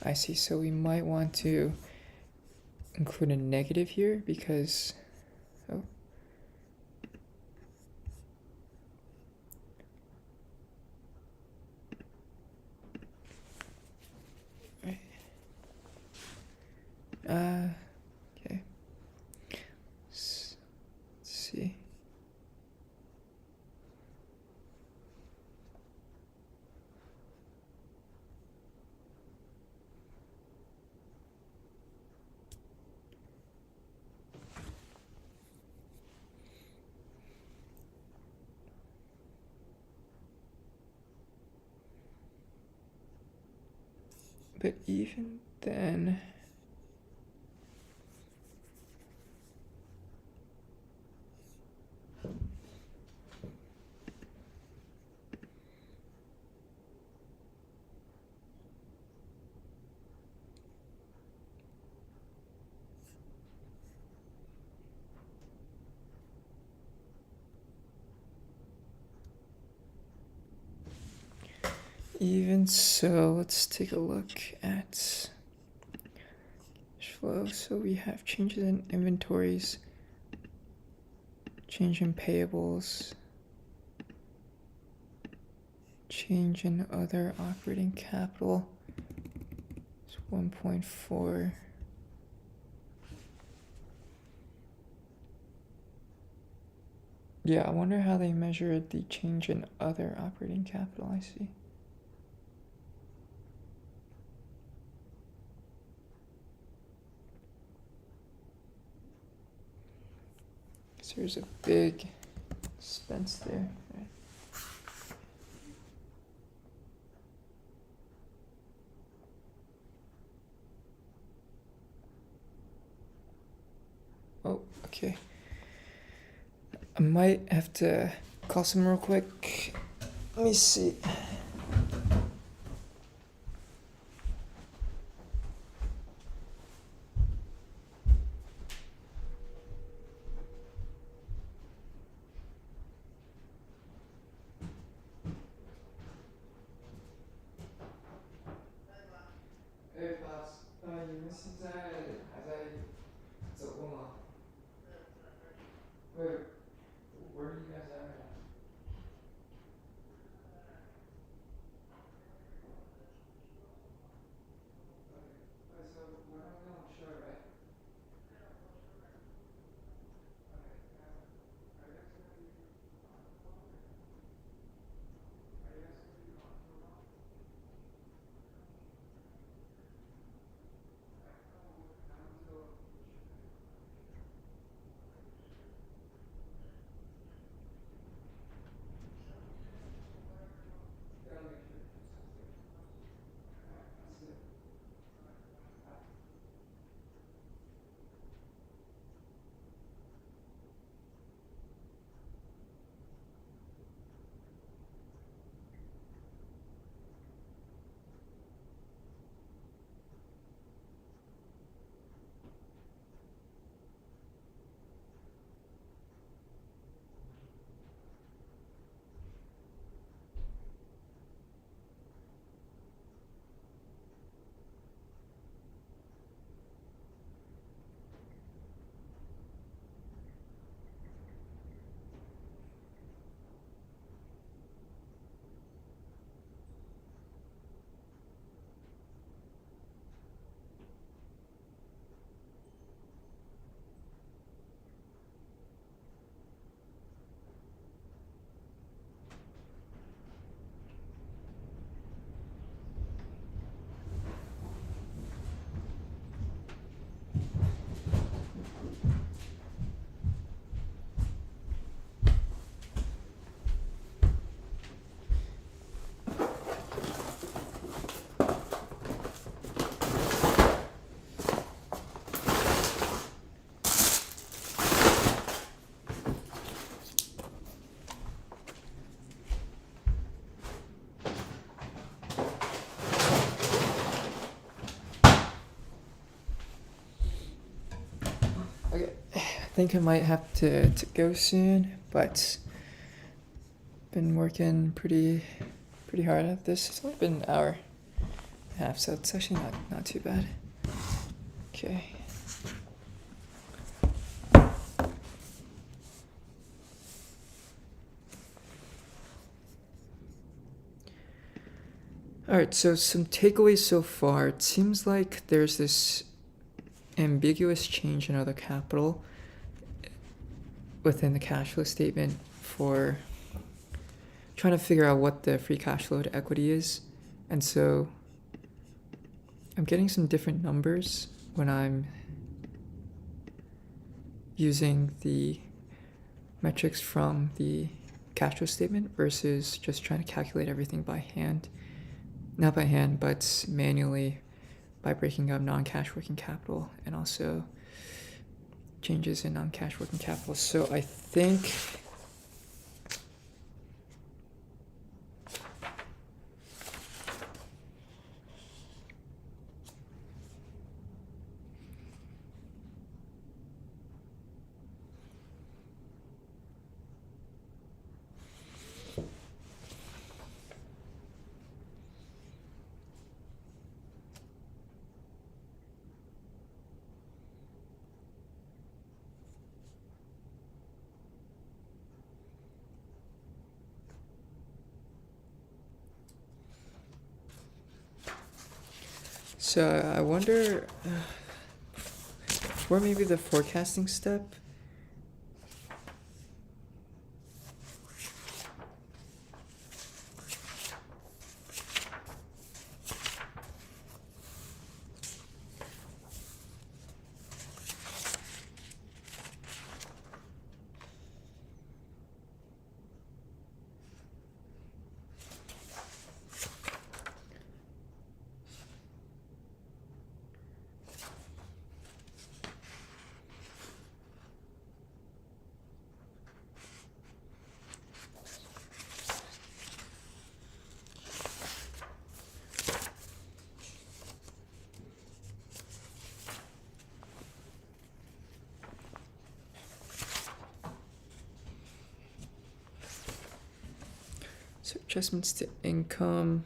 I see, so we might want to include a negative here because, oh. Right. Okay. Let's see. But even then, even so, let's take a look at cash flow. So we have changes in inventories, change in payables, change in other operating capital. It's 1.4. Yeah, I wonder how they measured the change in other operating capital. I see. So there's a big expense there. Right. Oh, okay. I might have to call someone real quick. Let me see. Hey, Pops. You missing that? Where are you guys at right now? So we're not going sure, right? Okay. Are you guys gonna be on the phone? Are you guys gonna be on for a while? Not until gotta make sure. Alright, that's it. Okay, I think I might have to go soon, but been working pretty hard at this. It's only been an hour and a half, so it's actually not too bad. Okay. Alright, so some takeaways so far. It seems like there's this ambiguous change in other capital within the cash flow statement for trying to figure out what the free cash flow to equity is. And so I'm getting some different numbers when I'm using the metrics from the cash flow statement versus just trying to calculate everything by hand. Not by hand, but manually by breaking up non-cash working capital and also changes in non-cash working capital. So I think so I wonder for maybe the forecasting step. So adjustments to income.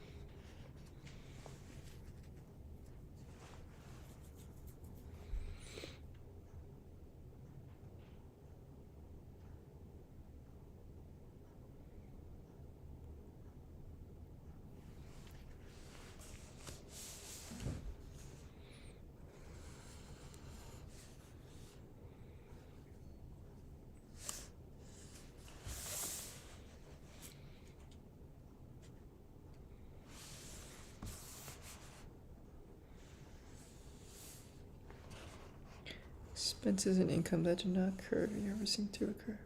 Expenses and income that do not occur or ever seem to occur.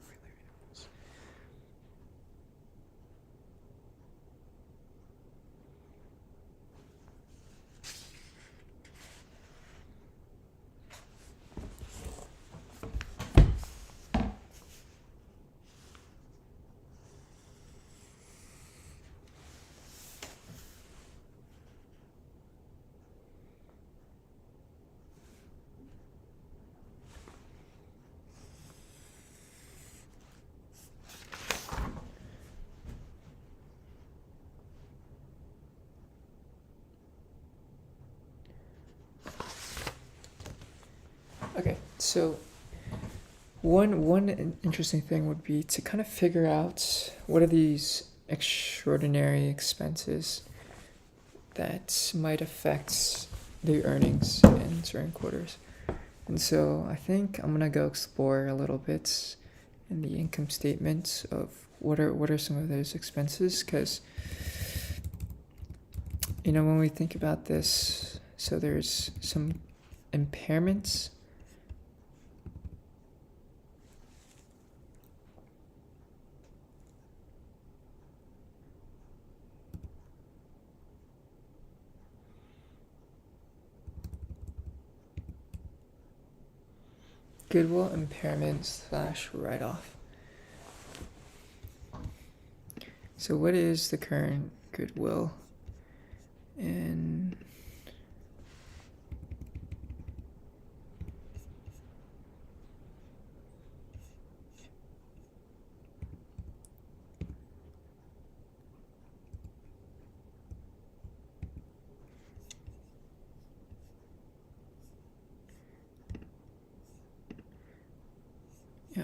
Okay, so one interesting thing would be to kind of figure out what are these extraordinary expenses that might affect the earnings in certain quarters. And so I think I'm gonna go explore a little bit in the income statement of what are some of those expenses, because when we think about this, so there's some impairments. Goodwill impairment / write-off. So what is the current goodwill in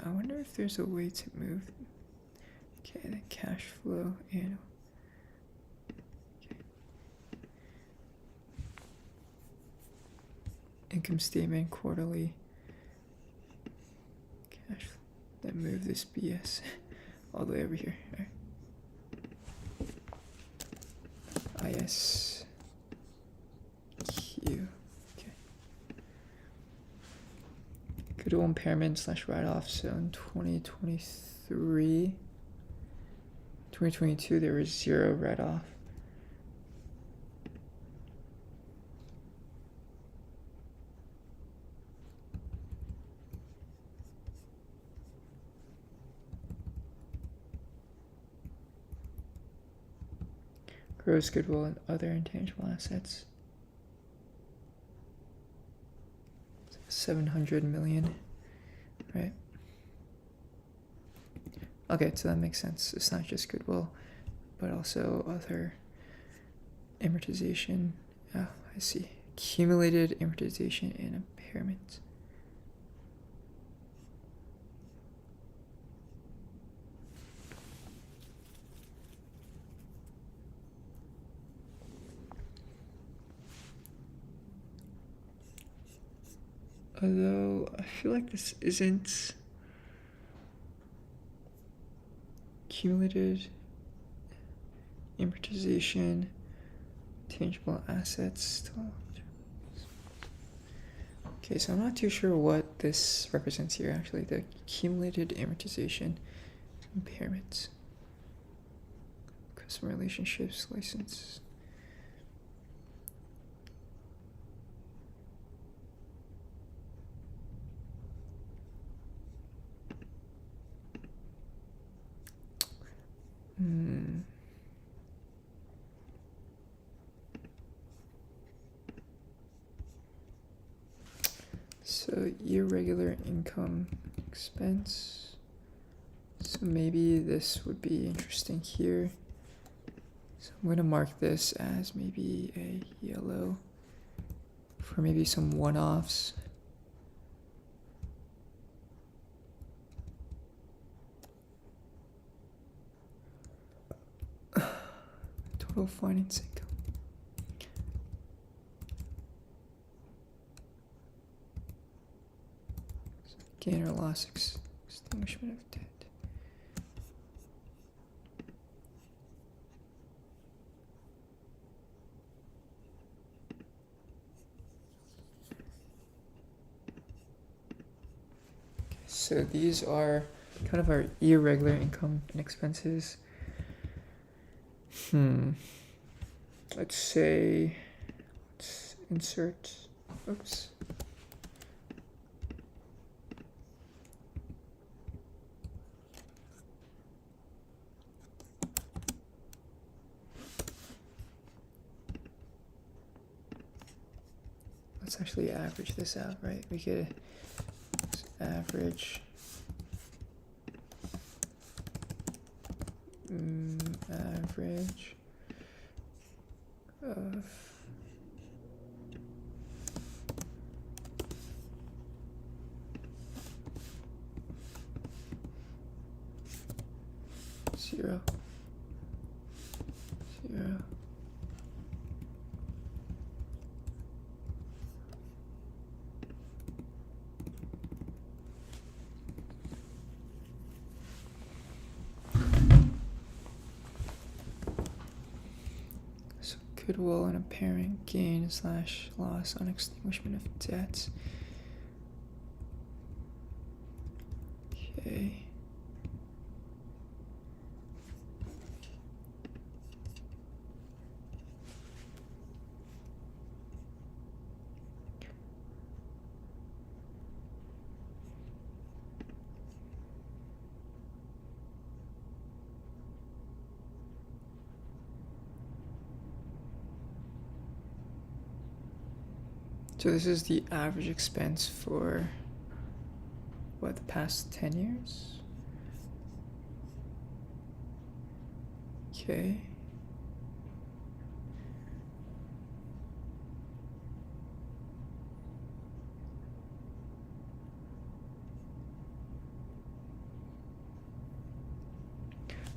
I wonder if there's a way to move. Okay, the cash flow annual. Okay. Income statement quarterly. Cash flow. Then move this BS all the way over here. All right. IS Q. Goodwill impairment / write-off. So in 2022, there was 0 write-off. Gross goodwill and other intangible assets. 700 million, right? Okay, so that makes sense. It's not just goodwill, but also other amortization. Oh, I see. Accumulated amortization and impairment. Although I feel like this isn't accumulated amortization, tangible assets. Okay, so I'm not too sure what this represents here actually. The accumulated amortization, impairments, customer relationships, license. So irregular income expense. So maybe this would be interesting here. So I'm going to mark this as maybe a yellow for maybe some one-offs. Total finance income. Gain or loss extinguishment of debt. Okay, so these are kind of our irregular income and expenses. Let's say, let's insert, oops. Let's actually average this out, right? We could average average of zero. So goodwill and apparent gain / loss on extinguishment of debts. Okay. So this is the average expense for what, the past 10 years? Okay.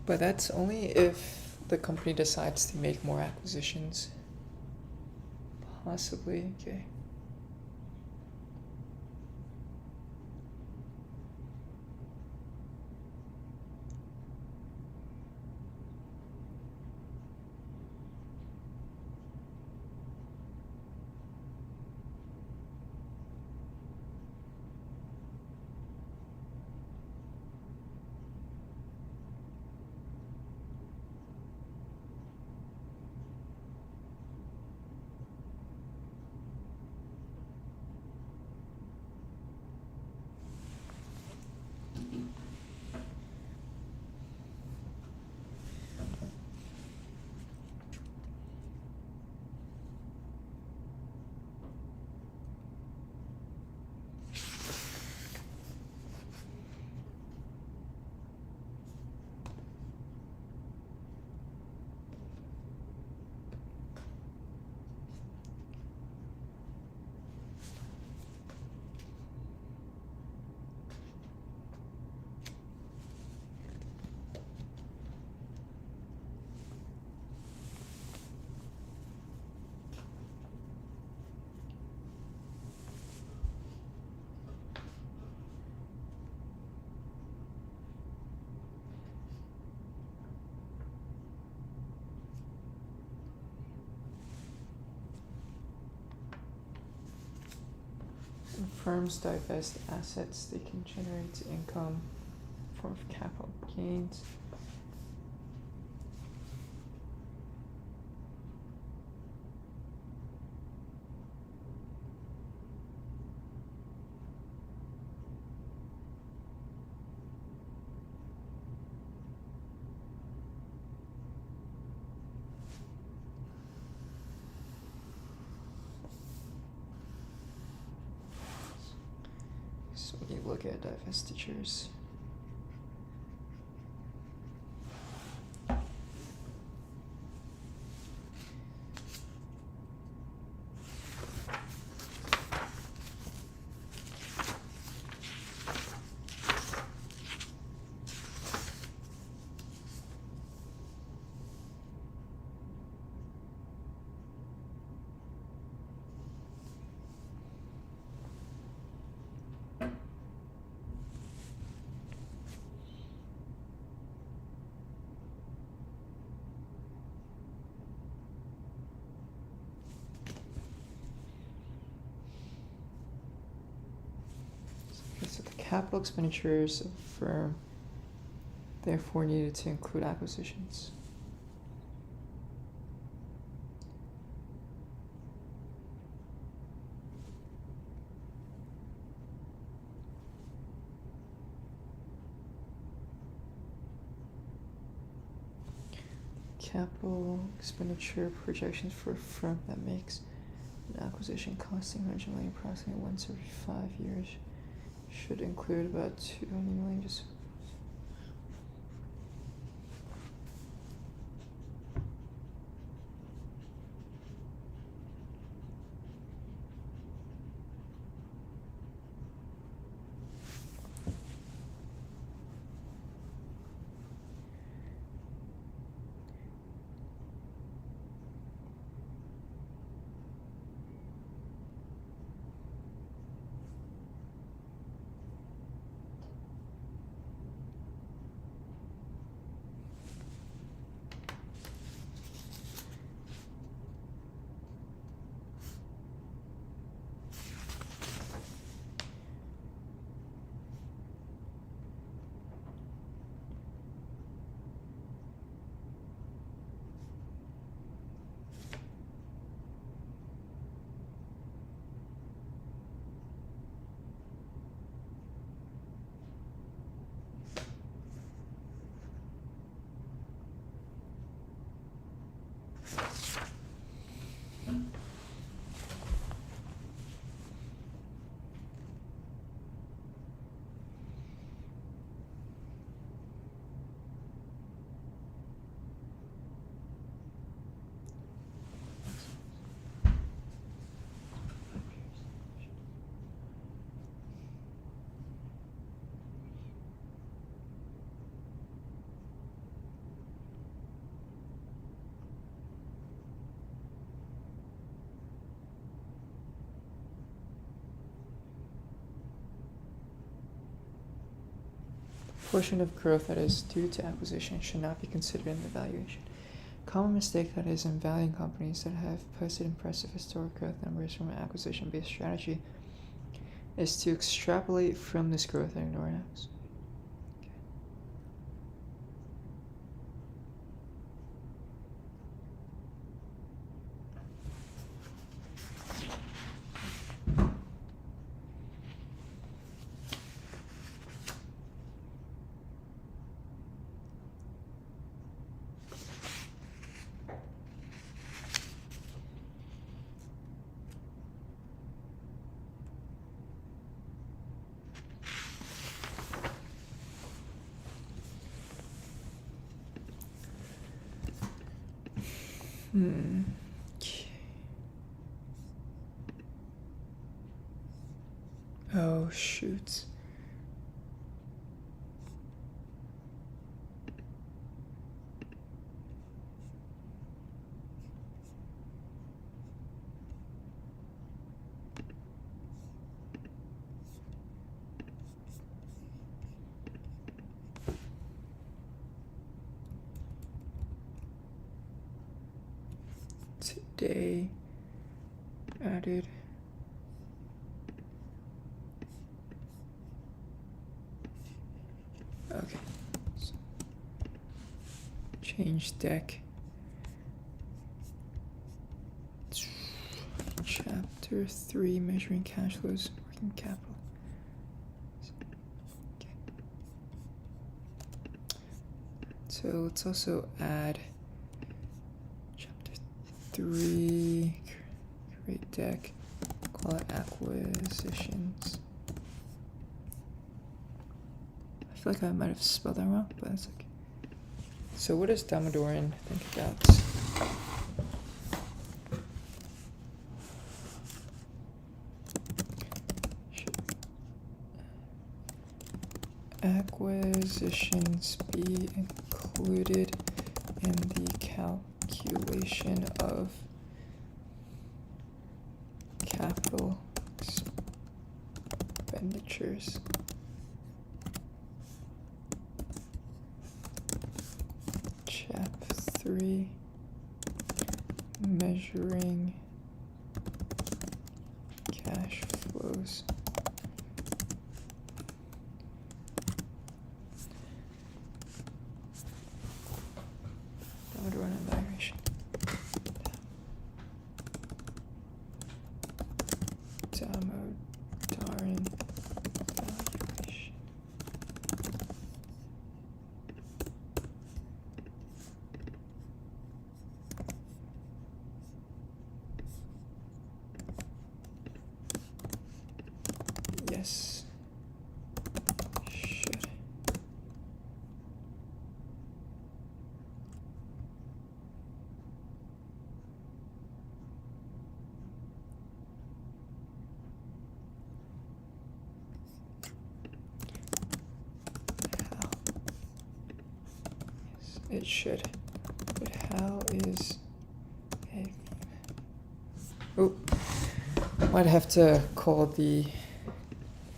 But that's only if the company decides to make more acquisitions. Possibly, okay. When firms divest assets, they can generate income in the form of capital gains. So when you look at divestitures, capital expenditures of the firm therefore needed to include acquisitions. Capital expenditure projections for a firm that makes an acquisition costing $100 million approximately once every 5 years should include about $200 million. Just portion of growth that is due to acquisition should not be considered in the valuation. Common mistake that is in valuing companies that have posted impressive historic growth numbers from an acquisition-based strategy is to extrapolate from this growth and ignore acquisitions. Okay. Oh, shoot. Today added okay, so change deck chapter 3 measuring cash flows working capital. Okay. So let's also add 3, create deck, call it acquisitions. I feel like I might have spelled that wrong, but that's okay. So what does Damodoran think about acquisitions be included in the calculation of capital expenditures? Chap 3, measuring cash flows valuation. Demo Darn valuation. Yes. Should. How? Yes, it should. But how is a... Oh, might have to call the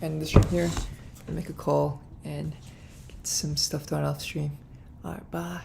end of the stream here, make a call and get some stuff done off stream. Alright, bye.